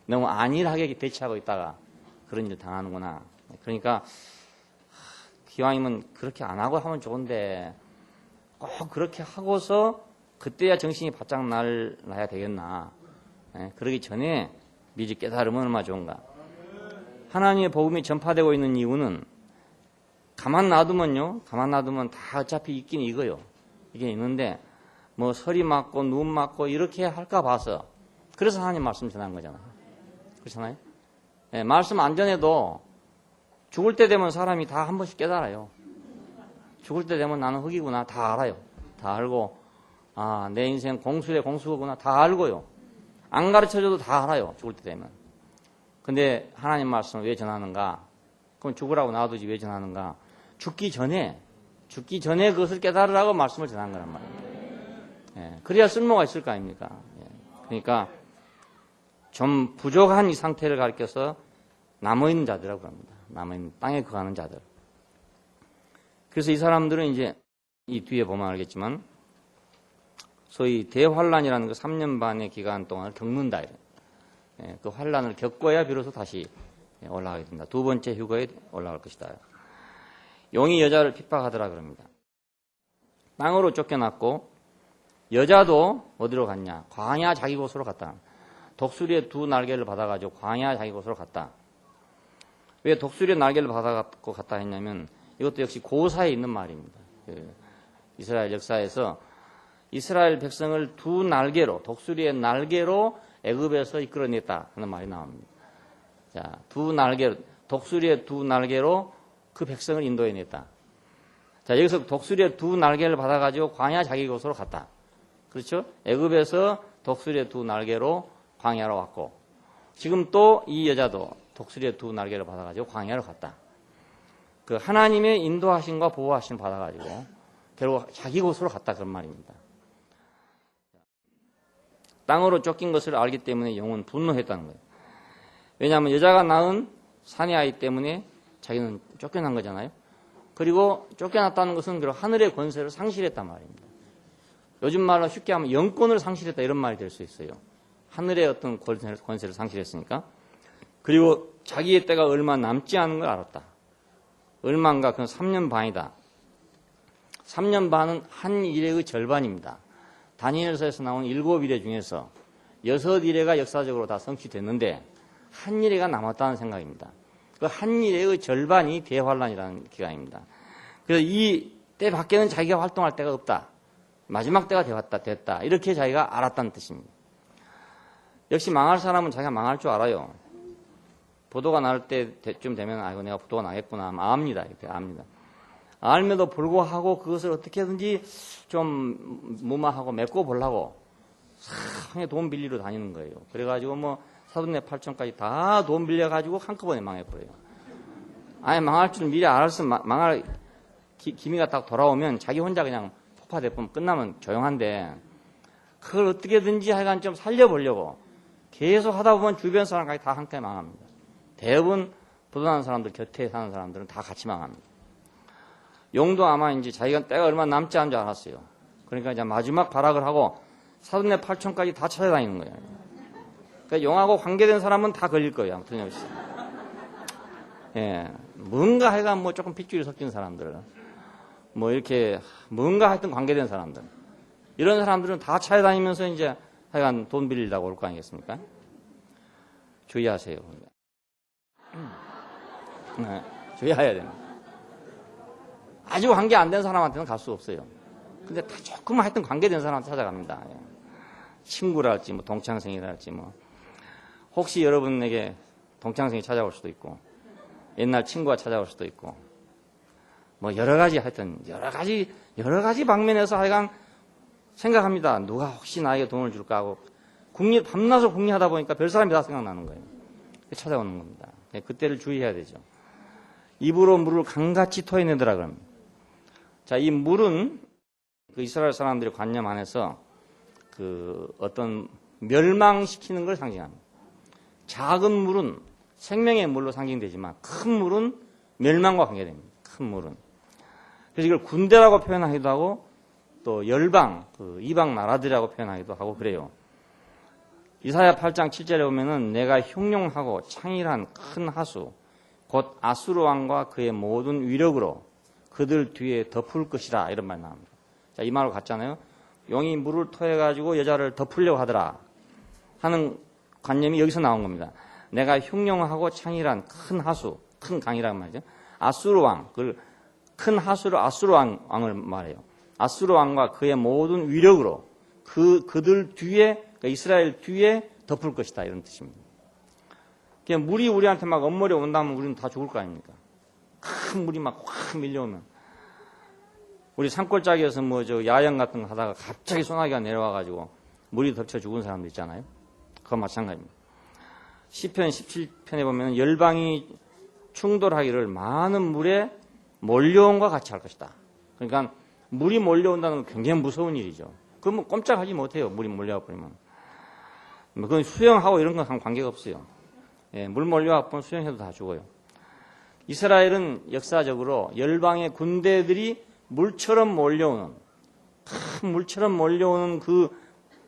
너무 안일하게 대처하고 있다가 그런 일 당하는구나. 그러니까 기왕이면 그렇게 안 하고 하면 좋은데 꼭 그렇게 하고서 그때야 정신이 바짝 나야 되겠나. 그러기 전에 미리 깨달으면 얼마나 좋은가. 하나님의 복음이 전파되고 있는 이유는 가만 놔두면 다 어차피 있긴 익어요. 이게 있는데, 뭐, 서리 맞고, 눈 맞고, 이렇게 할까 봐서. 그래서 하나님 말씀 전한 거잖아요. 그렇잖아요? 네, 말씀 안 전해도 죽을 때 되면 사람이 다 한 번씩 깨달아요. 죽을 때 되면 나는 흙이구나. 다 알아요. 다 알고, 내 인생 공수의 공수구나. 다 알고요. 안 가르쳐줘도 다 알아요. 죽을 때 되면. 근데 하나님 말씀을 왜 전하는가? 그럼 죽으라고 놔두지 왜 전하는가? 죽기 전에 그것을 깨달으라고 말씀을 전한 거란 말입니다. 예, 그래야 쓸모가 있을 거 아닙니까? 예, 그러니까 좀 부족한 이 상태를 가리켜서 남아있는 자들이라고 합니다. 남아있는 땅에 거하는 자들. 그래서 이 사람들은 이제 이 뒤에 보면 알겠지만 소위 대환란이라는 그 3년 반의 기간 동안을 겪는다. 예, 그 환란을 겪어야 비로소 다시 올라가게 된다. 두 번째 휴거에 올라갈 것이다. 용이 여자를 핍박하더라 그럽니다. 땅으로 쫓겨났고 여자도 어디로 갔냐? 광야 자기 곳으로 갔다. 독수리의 두 날개를 받아가지고 광야 자기 곳으로 갔다. 왜 독수리의 날개를 받아갖고 갔다 했냐면 이것도 역시 고사에 있는 말입니다. 이스라엘 역사에서 이스라엘 백성을 두 날개로 독수리의 날개로 애굽에서 이끌어냈다 하는 말이 나옵니다. 자, 독수리의 두 날개로 그 백성을 인도해냈다. 자, 여기서 독수리의 두 날개를 받아가지고 광야 자기 곳으로 갔다. 그렇죠? 애굽에서 독수리의 두 날개로 광야로 왔고, 지금 또 이 여자도 독수리의 두 날개를 받아가지고 광야로 갔다. 그 하나님의 인도하심과 보호하심 받아가지고 결국 자기 곳으로 갔다 그런 말입니다. 땅으로 쫓긴 것을 알기 때문에 영은 분노했다는 거예요. 왜냐하면 여자가 낳은 사내 아이 때문에 자기는 쫓겨난 거잖아요. 그리고 쫓겨났다는 것은 하늘의 권세를 상실했단 말입니다. 요즘 말로 쉽게 하면 영권을 상실했다 이런 말이 될 수 있어요. 하늘의 어떤 권세를 상실했으니까. 그리고 자기의 때가 얼마 남지 않은 걸 알았다. 얼마인가? 그건 3년 반이다. 3년 반은 한 일의 절반입니다. 다니엘서에서 나온 7일의 중에서 6일의가 역사적으로 다 성취됐는데 한 일회가 남았다는 생각입니다. 그 한 일회의 절반이 대환란이라는 기간입니다. 그래서 이 때 밖에는 자기가 활동할 때가 없다. 마지막 때가 됐다. 이렇게 자기가 알았다는 뜻입니다. 역시 망할 사람은 자기가 망할 줄 알아요. 부도가 날 때쯤 되면 아이고 내가 부도가 나겠구나 압니다. 압니다. 알면도 불구하고 그것을 어떻게든지 좀 무마하고 메꿔 보려고 상당히 돈 빌리러 다니는 거예요. 그래가지고 뭐 사돈네 8천까지 다 돈 빌려가지고 한꺼번에 망해버려요. 아예 망할 줄 미리 알았으면 망할 기미가 딱 돌아오면 자기 혼자 그냥 폭파돼보면 끝나면 조용한데 그걸 어떻게든지 하여간 좀 살려보려고 계속 하다 보면 주변 사람까지 다 함께 망합니다. 대부분 부도난 사람들, 곁에 사는 사람들은 다 같이 망합니다. 용도 아마 이제 자기가 때가 얼마 남지 않은 줄 알았어요. 그러니까 이제 마지막 발악을 하고 사돈네 팔촌까지 다 찾아다니는 거예요. 그러니까 용하고 관계된 사람은 다 걸릴 거예요. 아무 틀림없이. 예. 뭔가 하여간 뭐 조금 핏줄이 섞인 사람들. 뭐 이렇게 뭔가 하여튼 관계된 사람들. 이런 사람들은 다 찾아다니면서 이제 하여간 돈 빌리려고 올 거 아니겠습니까? 주의하세요. 네, 주의해야 됩니다. 아주 관계 안 된 사람한테는 갈 수 없어요. 근데 다 조금 하여튼 관계된 사람한테 찾아갑니다. 친구랄지, 뭐 동창생이랄지, 뭐. 혹시 여러분에게 동창생이 찾아올 수도 있고, 옛날 친구가 찾아올 수도 있고, 뭐 여러 가지 하여튼, 여러 가지 방면에서 하여간 생각합니다. 누가 혹시 나에게 돈을 줄까 하고, 밤낮을 궁리하다 보니까 별 사람이 다 생각나는 거예요. 찾아오는 겁니다. 그때를 주의해야 되죠. 입으로 물을 강같이 토해내더라 그럽니다. 자, 이 물은 그 이스라엘 사람들의 관념 안에서 그 어떤 멸망시키는 걸 상징합니다. 작은 물은 생명의 물로 상징되지만 큰 물은 멸망과 관계됩니다. 큰 물은. 그래서 이걸 군대라고 표현하기도 하고 또 열방, 그 이방 나라들이라고 표현하기도 하고 그래요. 이사야 8장 7절에 보면은 내가 흉룡하고 창일한 큰 하수 곧 아수르 왕과 그의 모든 위력으로 그들 뒤에 덮을 것이라 이런 말이 나옵니다. 자, 이 말로 같잖아요. 용이 물을 토해가지고 여자를 덮으려고 하더라 하는 관념이 여기서 나온 겁니다. 내가 흉룡하고 창일한 큰 하수, 큰 강이라는 말이죠. 아수르 왕, 큰 하수를 아수르 왕을 말해요. 아수르 왕과 그의 모든 위력으로 그들 뒤에, 그러니까 이스라엘 뒤에 덮을 것이다 이런 뜻입니다. 그냥 물이 우리한테 막 엄물에 온다면 우리는 다 죽을 거 아닙니까? 큰 물이 막 확 밀려오면. 우리 산골짜기에서 뭐 저 야영 같은 거 하다가 갑자기 소나기가 내려와가지고 물이 덮쳐 죽은 사람도 있잖아요. 그건 마찬가지입니다. 시편 17편에 보면 열방이 충돌하기를 많은 물에 몰려온과 같이 할 것이다. 그러니까 물이 몰려온다는 건 굉장히 무서운 일이죠. 그건 뭐 꼼짝하지 못해요. 물이 몰려와 버리면. 그건 수영하고 이런 건 관계가 없어요. 예, 물 몰려와 버리면 수영해도 다 죽어요. 이스라엘은 역사적으로 열방의 군대들이 물처럼 몰려오는, 큰 물처럼 몰려오는 그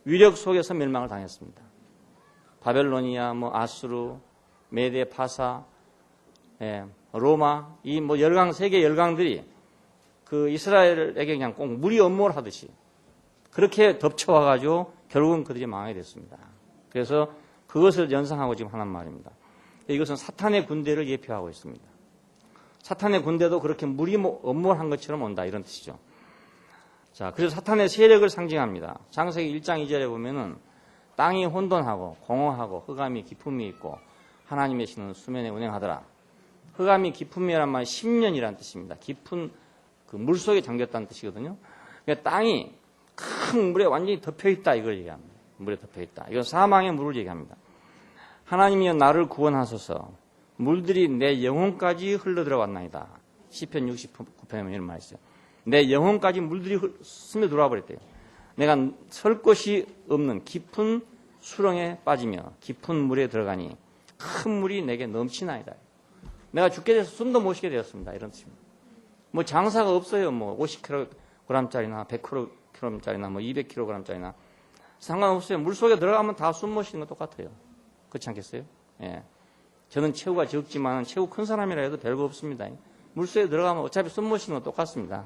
위력 속에서 멸망을 당했습니다. 바벨로니아, 뭐 아수르, 메데, 파사, 예, 로마, 이 뭐 열강, 세계 열강들이 그 이스라엘에게 그냥 꼭 물이 엄몰하듯이 그렇게 덮쳐와가지고 결국은 그들이 망하게 됐습니다. 그래서 그것을 연상하고 지금 하는 말입니다. 이것은 사탄의 군대를 예표하고 있습니다. 사탄의 군대도 그렇게 물이 엄몰한 것처럼 온다 이런 뜻이죠. 자, 그래서 사탄의 세력을 상징합니다. 창세기 1장 2절에 보면은 땅이 혼돈하고 공허하고 흑암이 깊음이 있고 하나님의 신은 수면에 운행하더라. 흑암이 깊음이란 말이 10년이라는 뜻입니다. 깊은 그 물 속에 잠겼다는 뜻이거든요. 그러니까 땅이 큰 물에 완전히 덮여 있다 이걸 얘기합니다. 물에 덮여 있다. 이건 사망의 물을 얘기합니다. 하나님이여 나를 구원하소서. 물들이 내 영혼까지 흘러들어왔나이다. 시편 69편에 이런 말이 있어요. 내 영혼까지 물들이 스며들어와 버렸대요. 내가 설 곳이 없는 깊은 수렁에 빠지며 깊은 물에 들어가니 큰 물이 내게 넘치나이다. 내가 죽게 돼서 숨도 못 쉬게 되었습니다. 이런 뜻입니다. 뭐 장사가 없어요. 뭐 50kg짜리나 100kg짜리나 뭐 200kg짜리나 상관없어요. 물속에 들어가면 다 숨 못 쉬는 거 똑같아요. 그렇지 않겠어요? 예. 저는 체구가 적지만 체구 큰 사람이라 해도 별거 없습니다. 물속에 들어가면 어차피 숨 못 쉬는 건 똑같습니다.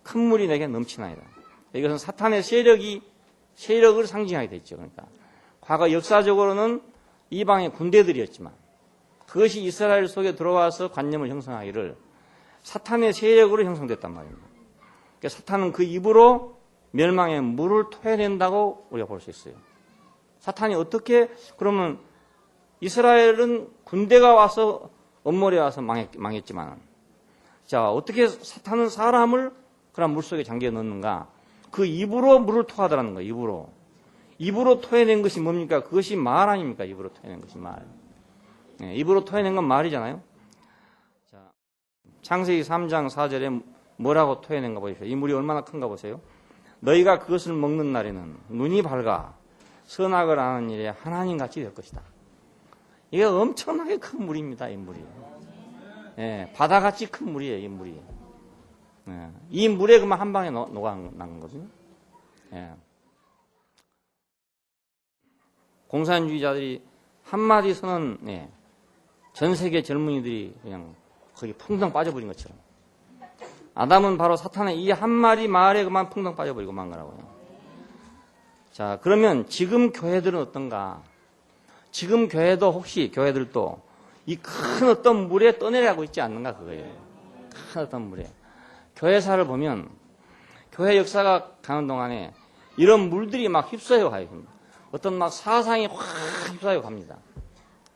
큰 물이 내게 넘치나이다. 이것은 사탄의 세력을 상징하게 됐죠. 그러니까 과거 역사적으로는 이방의 군대들이었지만 그것이 이스라엘 속에 들어와서 관념을 형성하기를 사탄의 세력으로 형성됐단 말입니다. 그러니까 사탄은 그 입으로 멸망의 물을 토해낸다고 우리가 볼 수 있어요. 사탄이 어떻게 그러면 이스라엘은 군대가 와서 엄몰에 와서 망했지만 자 어떻게 사탄은 사람을 그런 물속에 잠겨 넣는가? 그 입으로 물을 토하더라는 거예요. 입으로 토해낸 것이 뭡니까? 그것이 말 아닙니까? 입으로 토해낸 것이 말. 네, 입으로 토해낸 건 말이잖아요. 자, 창세기 3장 4절에 뭐라고 토해낸가 보십시오. 이 물이 얼마나 큰가 보세요. 너희가 그것을 먹는 날에는 눈이 밝아 선악을 아는 일에 하나님같이 될 것이다. 이게 엄청나게 큰 물입니다. 이 물이. 예, 바다같이 큰 물이에요. 이 물이. 예, 이 물에 그만 한 방에 녹아난 거거든요. 예. 공산주의자들이 한마디 선언, 예, 전 세계 젊은이들이 그냥 거기 풍덩 빠져버린 것처럼. 아담은 바로 사탄의 이 한마디 말에 그만 풍덩 빠져버리고 만 거라고요. 자, 그러면 지금 교회들은 어떤가? 지금 교회도 혹시 교회들도 이 큰 어떤 물에 떠내려가고 있지 않는가 그거예요. 큰 어떤 물에. 교회사를 보면 교회 역사가 가는 동안에 이런 물들이 막 휩싸여 가요. 어떤 막 사상이 확 휩싸여 갑니다.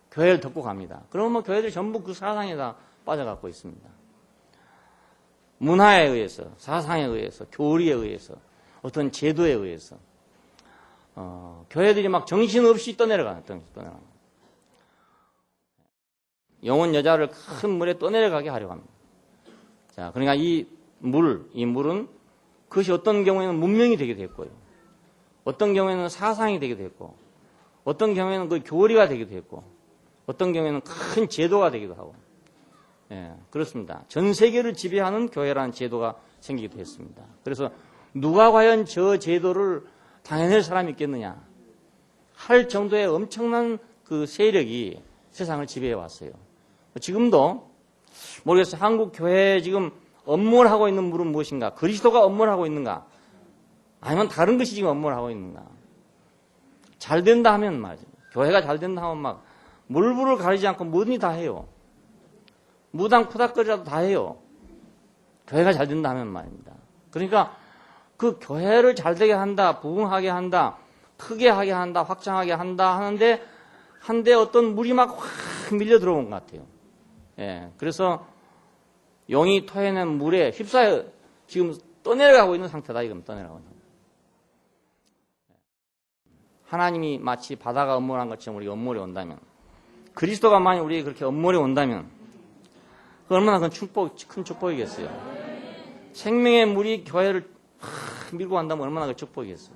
교회를 덮고 갑니다. 그러면 뭐 교회들이 전부 그 사상에 다 빠져갖고 있습니다. 문화에 의해서, 사상에 의해서, 교리에 의해서, 어떤 제도에 의해서 교회들이 막 정신없이 떠내려가요. 영혼 여자를 큰 물에 떠내려가게 하려고 합니다. 자, 그러니까 이 물은 그것이 어떤 경우에는 문명이 되기도 했고요. 어떤 경우에는 사상이 되기도 했고, 어떤 경우에는 그 교리가 되기도 했고, 어떤 경우에는 큰 제도가 되기도 하고, 예, 그렇습니다. 전 세계를 지배하는 교회라는 제도가 생기기도 했습니다. 그래서 누가 과연 저 제도를 당해낼 사람이 있겠느냐 할 정도의 엄청난 그 세력이 세상을 지배해 왔어요. 지금도 모르겠어요. 한국 교회에 지금 업무를 하고 있는 물은 무엇인가? 그리스도가 업무를 하고 있는가? 아니면 다른 것이 지금 업무를 하고 있는가? 잘 된다 하면 말이죠. 교회가 잘 된다 하면 막 물불을 가리지 않고 뭐든지 다 해요. 무당 푸닥거리라도 다 해요. 교회가 잘 된다 하면 말입니다. 그러니까 그 교회를 잘 되게 한다, 부흥하게 한다, 크게 하게 한다, 확장하게 한다 하는데 한데 어떤 물이 막 확 밀려 들어온 것 같아요. 예, 그래서 용이 토해낸 물에 휩싸여 지금 떠내려가고 있는 상태다. 이건 떠내려가고 있는. 하나님이 마치 바다가 엄몰한 것처럼 우리가 엄몰에 온다면, 그리스도가 만약 우리에게 그렇게 엄몰에 온다면 그 얼마나 큰 축복이겠어요. 생명의 물이 교회를 밀고 간다면 얼마나 큰 축복이겠어요.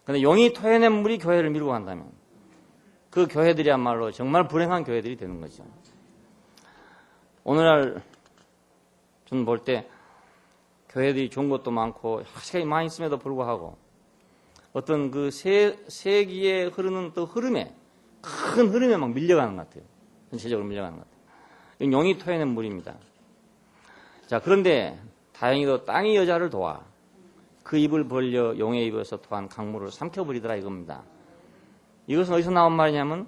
그런데 용이 토해낸 물이 교회를 밀고 간다면 그 교회들이야말로 정말 불행한 교회들이 되는 거죠. 오늘날 저는 볼 때 교회들이 좋은 것도 많고 시간이 많이 있음에도 불구하고 어떤 그 세기에 흐르는 또 흐름에, 큰 흐름에 막 밀려가는 것 같아요. 전체적으로 밀려가는 것 같아요. 이건 용이 토해낸 물입니다. 자, 그런데 다행히도 땅이 여자를 도와 그 입을 벌려 용의 입에서 토한 강물을 삼켜버리더라 이겁니다. 이것은 어디서 나온 말이냐면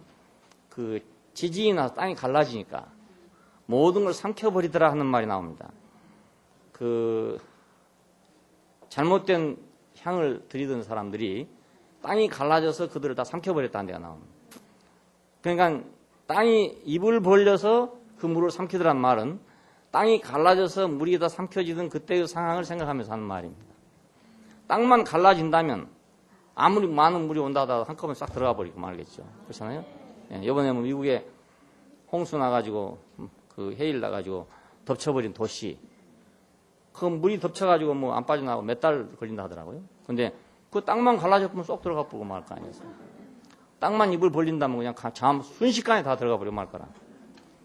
그 지진이 나서 땅이 갈라지니까 모든 걸 삼켜버리더라 하는 말이 나옵니다. 그 잘못된 향을 들이던 사람들이 땅이 갈라져서 그들을 다 삼켜버렸다는 데가 나옵니다. 그러니까 땅이 입을 벌려서 그 물을 삼키더란 말은 땅이 갈라져서 물이 다 삼켜지던 그때의 상황을 생각하면서 하는 말입니다. 땅만 갈라진다면 아무리 많은 물이 온다 하다가 한꺼번에 싹 들어가 버리고 말겠죠. 그렇잖아요? 예, 이번에 뭐 미국에 홍수 나가지고 그 해일 나가지고 덮쳐버린 도시, 그 물이 덮쳐가지고 뭐 안 빠져나가고 몇 달 걸린다 하더라고요. 근데 그 땅만 갈라졌으면 쏙 들어가 보고 말 거 아니겠어요. 땅만 입을 벌린다면 그냥 순식간에 다 들어가 버리고 말 거라.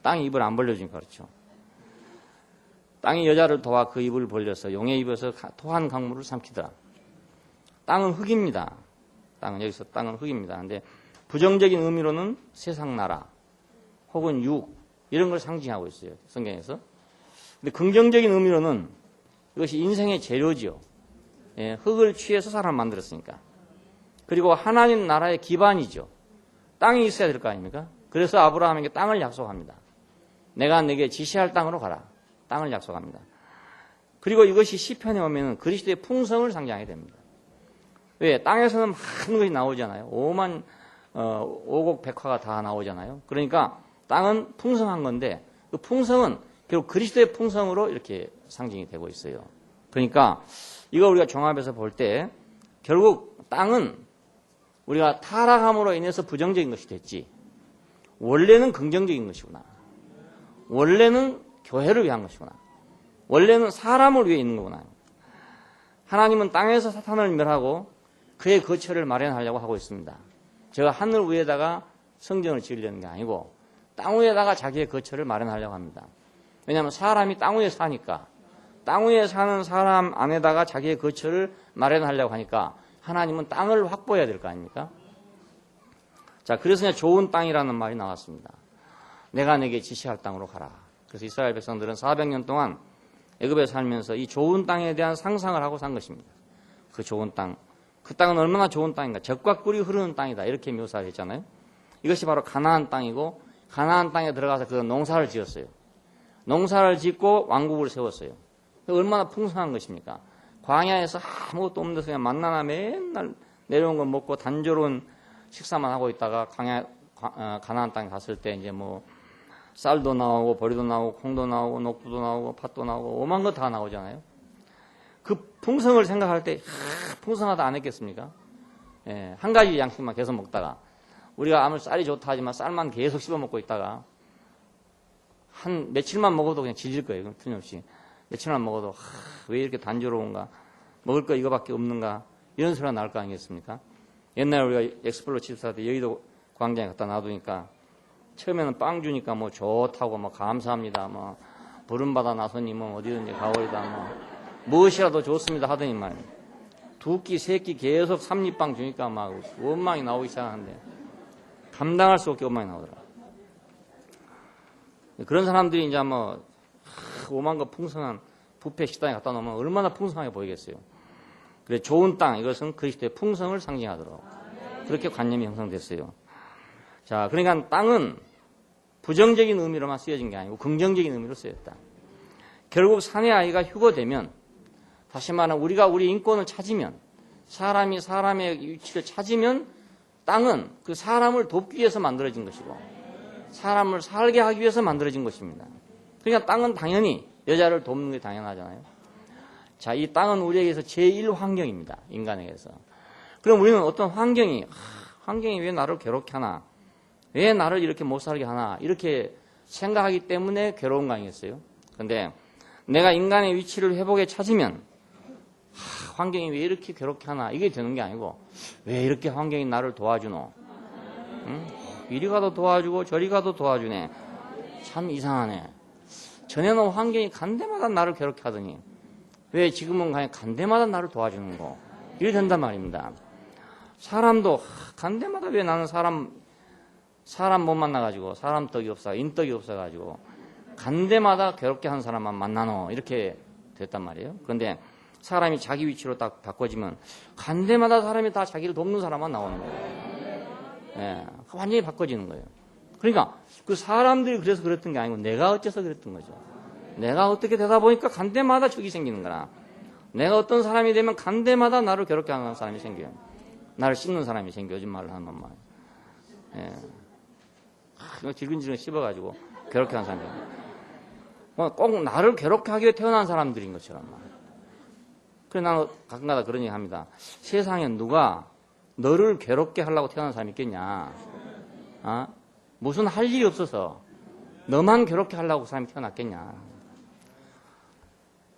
땅이 입을 안 벌려주니까 그렇죠. 땅이 여자를 도와 그 입을 벌려서 용의 입에서 토한 강물을 삼키더라. 땅은 흙입니다. 여기서 땅은 흙입니다. 근데 부정적인 의미로는 세상 나라 혹은 육 이런 걸 상징하고 있어요. 성경에서. 근데 긍정적인 의미로는 이것이 인생의 재료지요. 예, 흙을 취해서 사람을 만들었으니까. 그리고 하나님 나라의 기반이죠. 땅이 있어야 될 거 아닙니까? 그래서 아브라함에게 땅을 약속합니다. 내가 내게 지시할 땅으로 가라. 땅을 약속합니다. 그리고 이것이 시편에 오면 그리스도의 풍성을 상징하게 됩니다. 왜? 땅에서는 많은 것이 나오잖아요. 오곡 백화가 다 나오잖아요. 그러니까 땅은 풍성한 건데 그 풍성은 결국 그리스도의 풍성으로 이렇게 상징이 되고 있어요. 그러니까 이거 우리가 종합해서 볼 때 결국 땅은 우리가 타락함으로 인해서 부정적인 것이 됐지 원래는 긍정적인 것이구나. 원래는 교회를 위한 것이구나. 원래는 사람을 위해 있는 거구나. 하나님은 땅에서 사탄을 멸하고 그의 거처를 마련하려고 하고 있습니다. 제가 하늘 위에다가 성전을 지으려는 게 아니고 땅 위에다가 자기의 거처를 마련하려고 합니다. 왜냐하면 사람이 땅 위에 사니까, 땅 위에 사는 사람 안에다가 자기의 거처를 마련하려고 하니까 하나님은 땅을 확보해야 될 거 아닙니까? 자, 그래서 좋은 땅이라는 말이 나왔습니다. 내가 내게 지시할 땅으로 가라. 그래서 이스라엘 백성들은 400년 동안 애굽에 살면서 이 좋은 땅에 대한 상상을 하고 산 것입니다. 그 좋은 땅, 그 땅은 얼마나 좋은 땅인가. 젖과 꿀이 흐르는 땅이다. 이렇게 묘사를 했잖아요. 이것이 바로 가나안 땅이고, 가나안 땅에 들어가서 그 농사를 지었어요. 농사를 짓고 왕국을 세웠어요. 얼마나 풍성한 것입니까? 광야에서 아무것도 없는 데서 그냥 만나나 맨날 내려온 거 먹고 단조로운 식사만 하고 있다가 가나안 땅에 갔을 때 이제 뭐 쌀도 나오고 보리도 나오고 콩도 나오고 녹두도 나오고 팥도 나오고 오만 거 다 나오잖아요. 그 풍성을 생각할 때 풍성하다 안 했겠습니까? 예, 한 가지 양식만 계속 먹다가 우리가 아무리 쌀이 좋다 하지만 쌀만 계속 씹어 먹고 있다가 한 며칠만 먹어도 그냥 질릴 거예요. 틀림없이 며칠만 먹어도 왜 이렇게 단조로운가, 먹을 거 이거밖에 없는가, 이런 소리가 나올 거 아니겠습니까? 옛날에 우리가 엑스플로 칩사 때 여의도 광장에 갖다 놔두니까 처음에는 빵 주니까 뭐 좋다고 뭐 감사합니다, 뭐 부름받아 나서니 뭐 어디든지 가오리다, 뭐 무엇이라도 좋습니다 하더니 말이에요. 두 끼, 세 끼 계속 삼립빵 주니까 막 원망이 나오기 시작하는데 감당할 수 없게 원망이 나오더라. 그런 사람들이 이제 뭐 오만 거 풍성한 뷔페 식당에 갖다 놓으면 얼마나 풍성하게 보이겠어요. 그래, 좋은 땅, 이것은 그리스도의 풍성을 상징하도록 그렇게 관념이 형성됐어요. 자, 그러니까 땅은 부정적인 의미로만 쓰여진 게 아니고 긍정적인 의미로 쓰였다. 결국 사내 아이가 휴거되면, 다시 말하면 우리가 우리 인권을 찾으면, 사람이 사람의 위치를 찾으면 땅은 그 사람을 돕기 위해서 만들어진 것이고 사람을 살게 하기 위해서 만들어진 것입니다. 그러니까 땅은 당연히 여자를 돕는 게 당연하잖아요. 자, 이 땅은 우리에게서 제1환경입니다. 인간에게서. 그럼 우리는 어떤 환경이 왜 나를 괴롭게 하나? 왜 나를 이렇게 못 살게 하나? 이렇게 생각하기 때문에 괴로운 거 아니겠어요? 그런데 내가 인간의 위치를 회복에 찾으면 환경이 왜 이렇게 괴롭게 하나? 이게 되는 게 아니고 왜 이렇게 환경이 나를 도와주노? 응? 이리 가도 도와주고 저리 가도 도와주네. 참 이상하네. 전에는 환경이 간데마다 나를 괴롭게 하더니 왜 지금은 간데마다 나를 도와주는 거? 이래 된단 말입니다. 사람도 간데마다 왜 나는 사람 못 만나가지고 사람 떡이 없어, 인떡이 없어가지고 간데마다 괴롭게 하는 사람만 만나노? 이렇게 됐단 말이에요. 그런데 사람이 자기 위치로 딱 바꿔지면 간데마다 사람이 다 자기를 돕는 사람만 나오는 거예요. 예, 완전히 바꿔지는 거예요. 그러니까 그 사람들이 그래서 그랬던 게 아니고 내가 어째서 그랬던 거죠. 내가 어떻게 되다 보니까 간데마다 적이 생기는 거라. 내가 어떤 사람이 되면 간데마다 나를 괴롭게 하는 사람이 생겨요. 나를 씹는 사람이 생겨. 요즘 말로 하는 말. 예. 질근질근 씹어가지고 괴롭게 하는 사람이 생겨요. 꼭 나를 괴롭게 하기 위해 태어난 사람들인 것처럼. 그래서 나는 가끔가다 그런 얘기 합니다. 세상에 누가 너를 괴롭게 하려고 태어난 사람이 있겠냐? 무슨 할 일이 없어서 너만 괴롭게 하려고 그 사람이 태어났겠냐?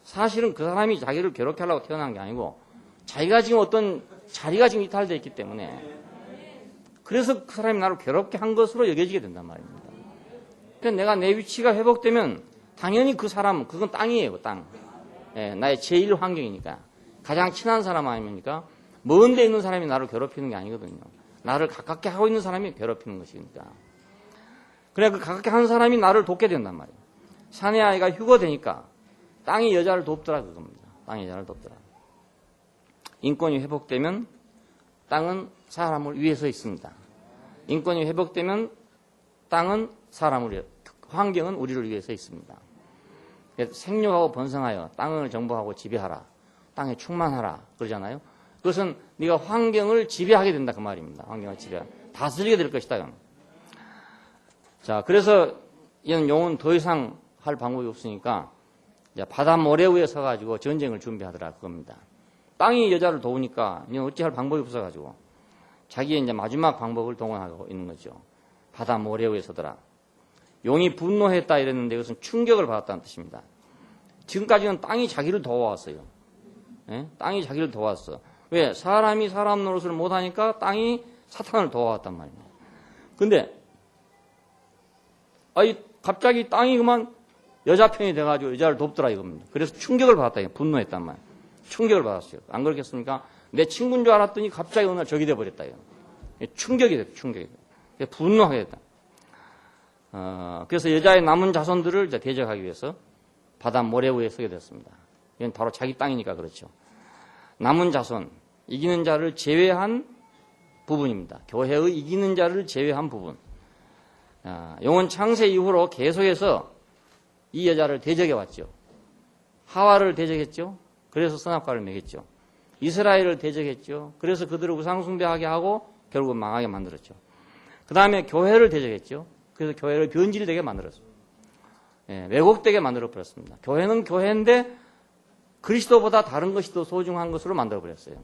사실은 그 사람이 자기를 괴롭게 하려고 태어난 게 아니고 자기가 지금 어떤 자리가 지금 이탈되어 있기 때문에 그래서 그 사람이 나를 괴롭게 한 것으로 여겨지게 된단 말입니다. 그러니까 내가 내 위치가 회복되면 당연히 그 사람, 그건 땅이에요, 땅. 예, 나의 제1 환경이니까. 가장 친한 사람 아닙니까? 먼 데 있는 사람이 나를 괴롭히는 게 아니거든요. 나를 가깝게 하고 있는 사람이 괴롭히는 것이니까. 그래, 그 가깝게 하는 사람이 나를 돕게 된단 말이에요. 사내 아이가 휴거되니까 땅이 여자를 돕더라, 그겁니다. 땅이 여자를 돕더라. 인권이 회복되면 땅은 사람을 위해서 있습니다. 인권이 회복되면 땅은 사람을 위해, 환경은 우리를 위해서 있습니다. 생육하고 번성하여 땅을 정복하고 지배하라. 땅에 충만하라. 그러잖아요. 그것은 네가 환경을 지배하게 된다 그 말입니다. 환경을 다스리게 될 것이다. 자, 그래서 이런 용은 더 이상 할 방법이 없으니까 이제 바다 모래 위에 서가지고 전쟁을 준비하더라 그겁니다. 땅이 여자를 도우니까 어찌 할 방법이 없어가지고 자기의 이제 마지막 방법을 동원하고 있는 거죠. 바다 모래 위에 서더라. 용이 분노했다 이랬는데 이것은 충격을 받았다는 뜻입니다. 지금까지는 땅이 자기를 도와왔어요. 예? 땅이 자기를 도왔어. 왜? 사람이 사람 노릇을 못하니까 땅이 사탄을 도와왔단 말입니다. 근데 갑자기 땅이 그만 여자 편이 돼가지고 여자를 돕더라 이겁니다. 그래서 충격을 받았다. 분노했단 말이에요. 충격을 받았어요. 안 그렇겠습니까? 내 친구인 줄 알았더니 갑자기 어느 날 적이 돼버렸다. 충격이 됐다. 충격이 됐다. 분노하게 됐다. 그래서 여자의 남은 자손들을 이제 대적하기 위해서 바다 모래 위에 서게 됐습니다. 이건 바로 자기 땅이니까 그렇죠. 남은 자손, 이기는 자를 제외한 부분입니다. 교회의 이기는 자를 제외한 부분. 영원 창세 이후로 계속해서 이 여자를 대적해 왔죠. 하와를 대적했죠. 그래서 선악과를 먹였죠. 이스라엘을 대적했죠. 그래서 그들을 우상숭배하게 하고 결국 망하게 만들었죠. 그 다음에 교회를 대적했죠. 그래서 교회를 변질되게 만들었어요. 왜곡되게 만들어버렸습니다. 교회는 교회인데 그리스도보다 다른 것이 더 소중한 것으로 만들어버렸어요.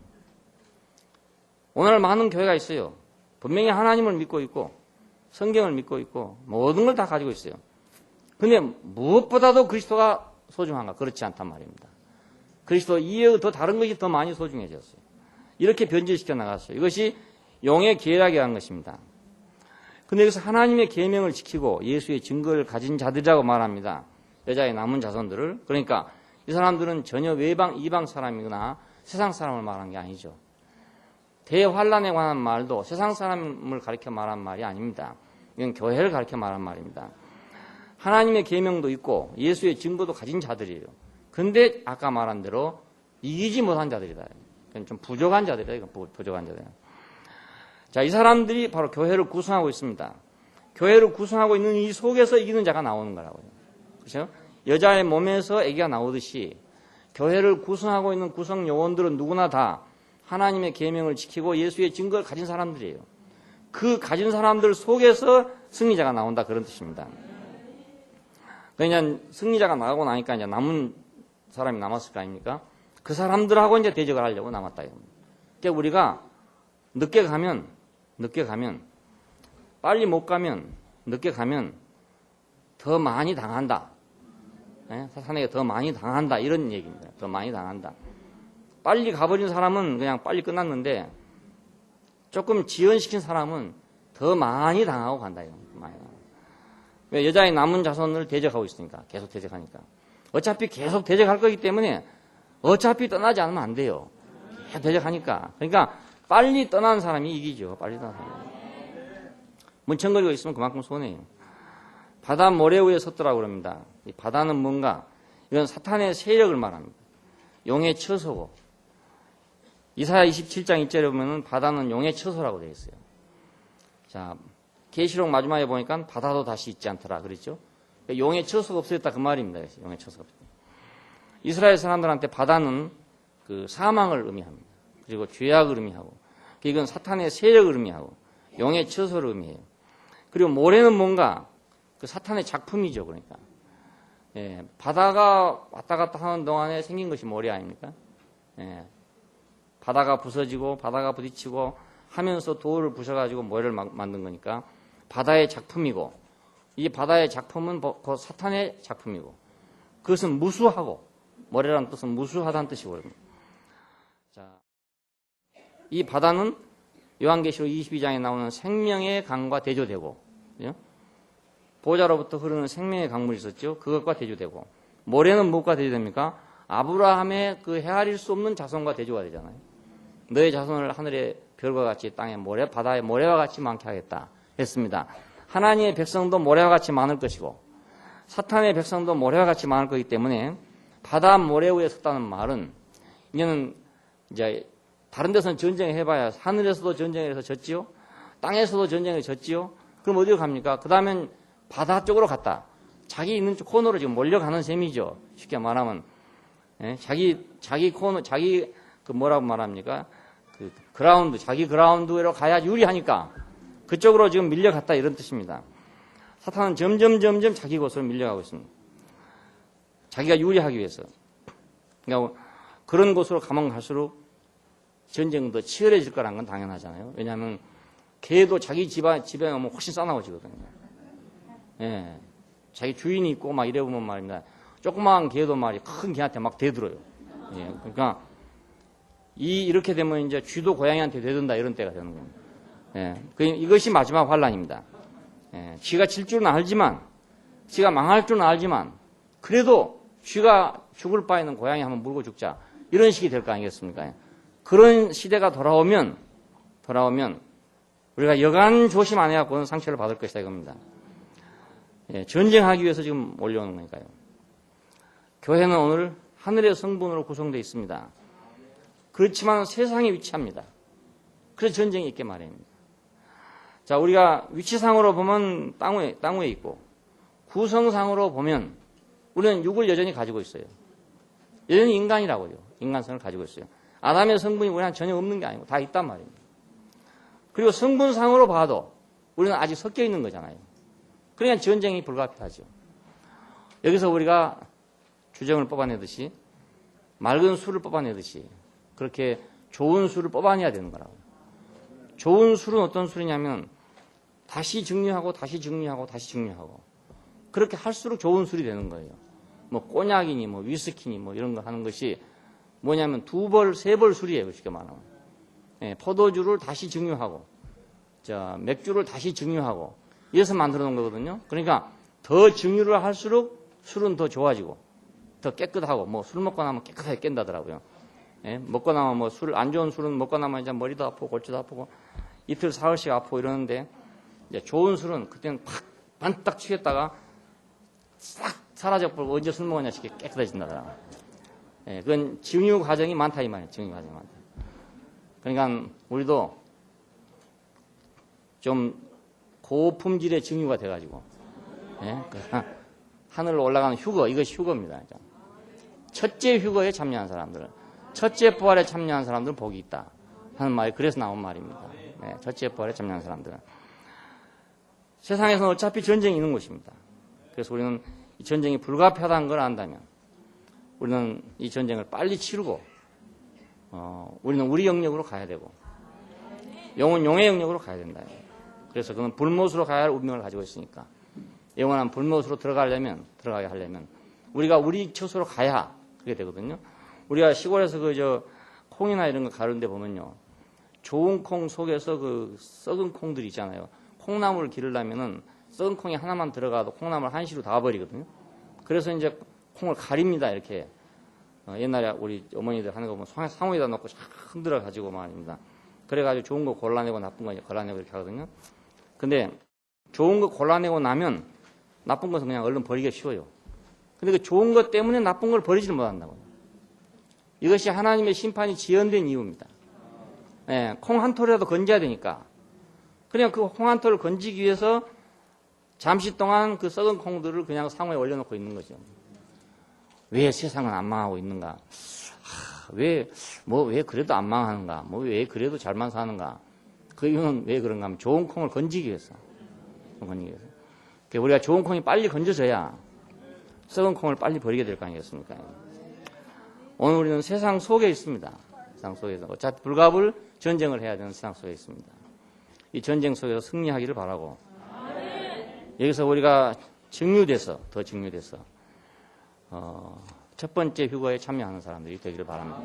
오늘 많은 교회가 있어요. 분명히 하나님을 믿고 있고 성경을 믿고 있고 모든 걸 다 가지고 있어요. 근데 무엇보다도 그리스도가 소중한가? 그렇지 않단 말입니다. 그리스도 이외의 더 다른 것이 더 많이 소중해졌어요. 이렇게 변질시켜 나갔어요. 이것이 용의 계략이라는 것입니다. 근데 여기서 하나님의 계명을 지키고 예수의 증거를 가진 자들이라고 말합니다. 여자의 남은 자손들을. 그러니까 이 사람들은 전혀 이방 사람이거나 세상 사람을 말한 게 아니죠. 대환란에 관한 말도 세상 사람을 가리켜 말한 말이 아닙니다. 이건 교회를 가리켜 말한 말입니다. 하나님의 계명도 있고 예수의 증거도 가진 자들이에요. 근데 아까 말한 대로 이기지 못한 자들이다. 이건 좀 부족한 자들이다. 이건 부족한 자들이다. 자, 이 사람들이 바로 교회를 구성하고 있습니다. 교회를 구성하고 있는 이 속에서 이기는 자가 나오는 거라고요. 그렇죠? 여자의 몸에서 아기가 나오듯이 교회를 구성하고 있는 구성 요원들은 누구나 다 하나님의 계명을 지키고 예수의 증거를 가진 사람들이에요. 그 가진 사람들 속에서 승리자가 나온다 그런 뜻입니다. 그러니까 승리자가 나가고 나니까 이제 남은 사람이 남았을 거 아닙니까? 그 사람들하고 이제 대적을 하려고 남았다. 그러니까 우리가 늦게 가면 빨리 못 가면 늦게 가면 더 많이 당한다. 사탄에게 더 많이 당한다 이런 얘기입니다. 더 많이 당한다. 빨리 가버린 사람은 그냥 빨리 끝났는데 조금 지연시킨 사람은 더 많이 당하고 간다. 왜? 여자의 남은 자손을 대적하고 있으니까. 계속 대적하니까. 어차피 계속 대적할 거기 때문에 어차피 떠나지 않으면 안 돼요. 계속 대적하니까. 그러니까 빨리 떠나는 사람이 이기죠. 빨리 떠나는 사람이. 문청거리고 있으면 그만큼 손해예요. 바다 모래 위에 섰더라고 그럽니다. 이 바다는 뭔가? 이건 사탄의 세력을 말합니다. 용의 처소고. 이사야 27장 1절에 보면은 바다는 용의 처소라고 되어 있어요. 자, 계시록 마지막에 보니까 바다도 다시 있지 않더라 그랬죠. 용의 처소가 없어졌다 그 말입니다. 용의 처소가 없어졌다. 이스라엘 사람들한테 바다는 그 사망을 의미합니다. 그리고 죄악을 의미하고, 이건 사탄의 세력을 의미하고, 용의 처소를 의미해요. 그리고 모래는 뭔가 그 사탄의 작품이죠. 그러니까 바다가 왔다 갔다 하는 동안에 생긴 것이 모래 아닙니까? 바다가 부서지고 바다가 부딪히고 하면서 돌을 부셔가지고 모래를 만든 거니까 바다의 작품이고, 이 바다의 작품은 그 사탄의 작품이고, 그것은 무수하고, 모래라는 뜻은 무수하다는 뜻이거든요. 자, 이 바다는 요한계시록 22장에 나오는 생명의 강과 대조되고, 그죠? 보좌로부터 흐르는 생명의 강물이 있었죠. 그것과 대조되고, 모래는 무엇과 대조됩니까? 아브라함의 그 헤아릴 수 없는 자손과 대조가 되잖아요. 너의 자손을 하늘의 별과 같이 땅의 모래, 바다의 모래와 같이 많게 하겠다 했습니다. 하나님의 백성도 모래와 같이 많을 것이고 사탄의 백성도 모래와 같이 많을 거기 때문에 바다 모래 위에 섰다는 말은 이제는 이제 다른 데서는 전쟁을 해봐야 하늘에서도 전쟁에서 졌지요. 땅에서도 전쟁에 졌지요. 그럼 어디로 갑니까? 그 다음엔 바다 쪽으로 갔다. 자기 있는 코너로 지금 몰려가는 셈이죠. 쉽게 말하면. 자기 코너, 자기 그 뭐라고 말합니까? 그 그라운드, 자기 그라운드로 가야 유리하니까 그쪽으로 지금 밀려갔다 이런 뜻입니다. 사탄은 점점 자기 곳으로 밀려가고 있습니다. 자기가 유리하기 위해서. 그러니까 그런 곳으로 가면 갈수록 전쟁은 더 치열해질 거라는 건 당연하잖아요. 왜냐하면 개도 자기 집에 오면 훨씬 싸나워지거든요. 자기 주인이 있고 막 이래 보면 말입니다. 조그마한 개도 말이 큰 개한테 막 대들어요. 그러니까 이렇게 되면 이제 쥐도 고양이한테 되든다 이런 때가 되는 겁니다. 예, 이것이 마지막 환란입니다. 예, 쥐가 질 줄은 알지만, 쥐가 망할 줄은 알지만, 그래도 쥐가 죽을 바에는 고양이 한번 물고 죽자. 이런 식이 될 거 아니겠습니까? 그런 시대가 돌아오면 우리가 여간 조심 안 해갖고는 상처를 받을 것이다 이겁니다. 예, 전쟁하기 위해서 지금 올려오는 거니까요. 교회는 오늘 하늘의 성분으로 구성되어 있습니다. 그렇지만 세상에 위치합니다. 그래서 전쟁이 있게 마련입니다. 자, 우리가 위치상으로 보면 땅 위에 있고, 구성상으로 보면 우리는 육을 여전히 가지고 있어요. 여전히 인간이라고요. 인간성을 가지고 있어요. 아담의 성분이 우리한테 전혀 없는 게 아니고 다 있단 말입니다. 그리고 성분상으로 봐도 우리는 아직 섞여 있는 거잖아요. 그러니까 전쟁이 불가피하죠. 여기서 우리가 주정을 뽑아내듯이, 맑은 술을 뽑아내듯이 그렇게 좋은 술을 뽑아내야 되는 거라고요. 좋은 술은 어떤 술이냐면 다시 증류하고 다시 증류하고 다시 증류하고 그렇게 할수록 좋은 술이 되는 거예요. 뭐 꼬냑이니 뭐 위스키니 뭐 이런 거 하는 것이 뭐냐면 2벌, 3벌 술이에요. 쉽게 말하면. 예, 포도주를 다시 증류하고 맥주를 다시 증류하고 이래서 만들어 놓은 거거든요. 그러니까 더 증류를 할수록 술은 더 좋아지고 더 깨끗하고 뭐 술 먹고 나면 깨끗하게 깬다더라고요. 예, 먹고 나면 뭐 안 좋은 술은 먹고 나면 이제 머리도 아프고 골치도 아프고 이틀 사흘씩 아프고 이러는데 이제 좋은 술은 그때는 팍 반딱 취했다가 싹 사라져버리고 언제 술 먹었냐 싶게 깨끗해진다더라. 예, 그건 증유 과정이 많다 이 말이에요. 증유 과정이 많다. 그러니까 우리도 좀 고품질의 증유가 돼가지고 예, 하늘로 올라가는 휴거, 이것이 휴거입니다. 첫째 휴거에 참여한 사람들은, 첫째 부활에 참여한 사람들은 복이 있다 하는 말이 그래서 나온 말입니다. 네, 첫째 부활에 참여한 사람들은. 세상에서는 어차피 전쟁이 있는 것입니다. 그래서 우리는 이 전쟁이 불가피하다는 걸 안다면 우리는 이 전쟁을 빨리 치르고 우리는 우리 영역으로 가야 되고 영은 용의 영역으로 가야 된다. 그래서 그건 불못으로 가야 할 운명을 가지고 있으니까 영원한 불못으로 들어가게 하려면 우리가 우리 처소로 가야 그게 되거든요. 우리가 시골에서 콩이나 이런 거 가르는데 보면요. 좋은 콩 속에서 그 썩은 콩들이 있잖아요. 콩나물을 기르려면은 썩은 콩이 하나만 들어가도 콩나물 한시로 다 버리거든요. 그래서 이제 콩을 가립니다. 이렇게. 옛날에 우리 어머니들 하는 거 보면 상호에다 넣고 쫙 흔들어 가지고 말입니다. 그래가지고 좋은 거 골라내고 나쁜 거 골라내고 이렇게 하거든요. 근데 좋은 거 골라내고 나면 나쁜 것은 그냥 얼른 버리기가 쉬워요. 근데 그 좋은 것 때문에 나쁜 걸 버리지를 못한다고요. 이것이 하나님의 심판이 지연된 이유입니다. 예, 콩 한 톨이라도 건져야 되니까. 그냥 그 콩 한 톨을 건지기 위해서 잠시 동안 그 썩은 콩들을 그냥 상호에 올려놓고 있는 거죠. 왜 세상은 안 망하고 있는가? 왜 그래도 안 망하는가? 왜 그래도 잘만 사는가? 그 이유는 왜 그런가 하면 좋은 콩을 건지기 위해서. 그러니까 우리가 좋은 콩이 빨리 건져져야 썩은 콩을 빨리 버리게 될 거 아니겠습니까? 오늘 우리는 세상 속에 있습니다. 세상 속에서. 어차피 불가불 전쟁을 해야 되는 세상 속에 있습니다. 이 전쟁 속에서 승리하기를 바라고. 여기서 우리가 더 증류돼서, 첫 번째 휴거에 참여하는 사람들이 되기를 바랍니다.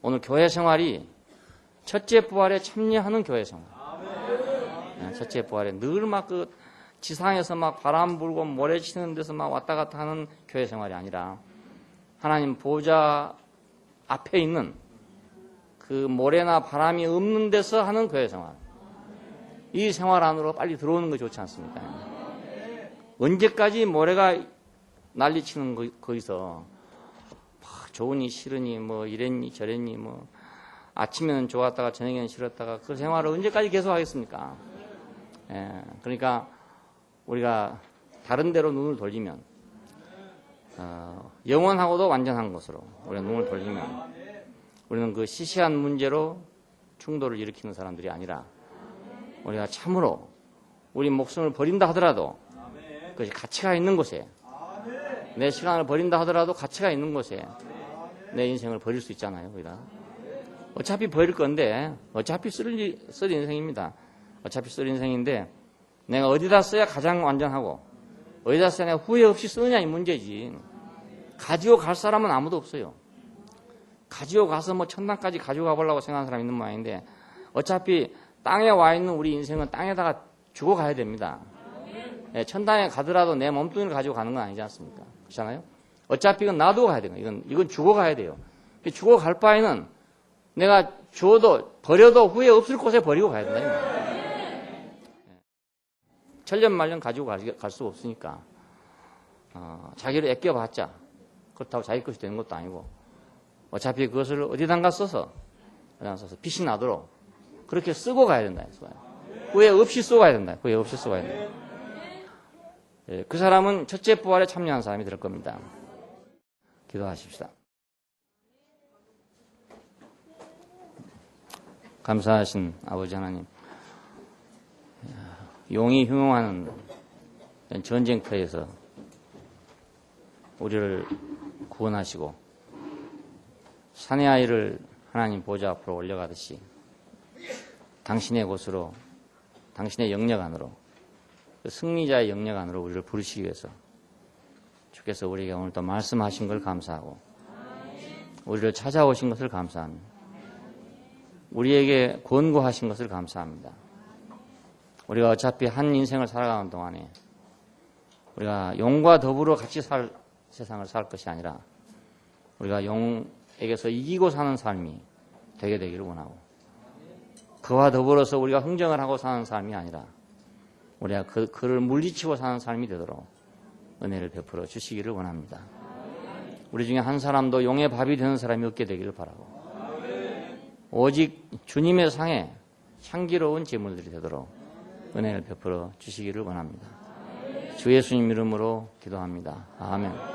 오늘 교회 생활이 첫째 부활에 참여하는 교회 생활. 첫째 부활에 늘 막 지상에서 막 바람 불고 모래 치는 데서 막 왔다 갔다 하는 교회 생활이 아니라 하나님 보좌 앞에 있는 그 모래나 바람이 없는 데서 하는 교회 생활. 이 생활 안으로 빨리 들어오는 거 좋지 않습니까? 언제까지 모래가 난리치는 거기서 좋으니 싫으니 뭐 이랬니 저랬니 뭐 아침에는 좋았다가 저녁에는 싫었다가 그 생활을 언제까지 계속 하겠습니까? 그러니까 우리가 다른 데로 눈을 돌리면 영원하고도 완전한 것으로 우리가 눈을 돌리면 우리는 그 시시한 문제로 충돌을 일으키는 사람들이 아니라 우리가 참으로 우리 목숨을 버린다 하더라도 그것이 가치가 있는 곳에 내 시간을 버린다 하더라도 가치가 있는 곳에 내 인생을 버릴 수 있잖아요. 우리가 어차피 버릴 건데 어차피 쓸 인생입니다. 어차피 쓸 인생인데 내가 어디다 써야 가장 완전하고 어디다 써야 내가 후회 없이 쓰느냐 이 문제지. 가지고 갈 사람은 아무도 없어요. 가지고 가서 뭐 천당까지 가지고 가보려고 생각하는 사람이 있는 모양인데 어차피 땅에 와 있는 우리 인생은 땅에다가 주고 가야 됩니다. 예, 천당에 가더라도 내 몸뚱이를 가지고 가는 건 아니지 않습니까? 그렇잖아요? 어차피 이건 놔두고 가야 돼요. 이건 주고 가야 돼요. 주고 갈 바에는 내가 주어도 버려도 후회 없을 곳에 버리고 가야 된다. 천년만년 가지고 갈 수가 없으니까 자기를 아껴봤자 그렇다고 자기 것이 되는 것도 아니고 어차피 그것을 어디단가 써서 빛이 나도록 그렇게 쓰고 가야 된다. 후회 없이 쓰고 가야 된다. 후회 없이 쓰고 가야 된다. 예, 그 사람은 첫째 부활에 참여한 사람이 될 겁니다. 기도하십시다. 감사하신 아버지 하나님, 용이 흉용하는 전쟁터에서 우리를 구원하시고 사내 아이를 하나님 보좌 앞으로 올려가듯이 당신의 곳으로, 당신의 영역 안으로, 그 승리자의 영역 안으로 우리를 부르시기 위해서 주께서 우리에게 오늘 또 말씀하신 걸 감사하고 우리를 찾아오신 것을 감사합니다. 우리에게 권고하신 것을 감사합니다. 우리가 어차피 한 인생을 살아가는 동안에 우리가 용과 더불어 같이 살 세상을 살 것이 아니라 우리가 용에게서 이기고 사는 삶이 되게 되기를 원하고 그와 더불어서 우리가 흥정을 하고 사는 삶이 아니라 우리가 그를 물리치고 사는 삶이 되도록 은혜를 베풀어 주시기를 원합니다. 우리 중에 한 사람도 용의 밥이 되는 사람이 없게 되기를 바라고 오직 주님의 상에 향기로운 제물들이 되도록 은혜를 베풀어 주시기를 원합니다. 주 예수님 이름으로 기도합니다. 아멘.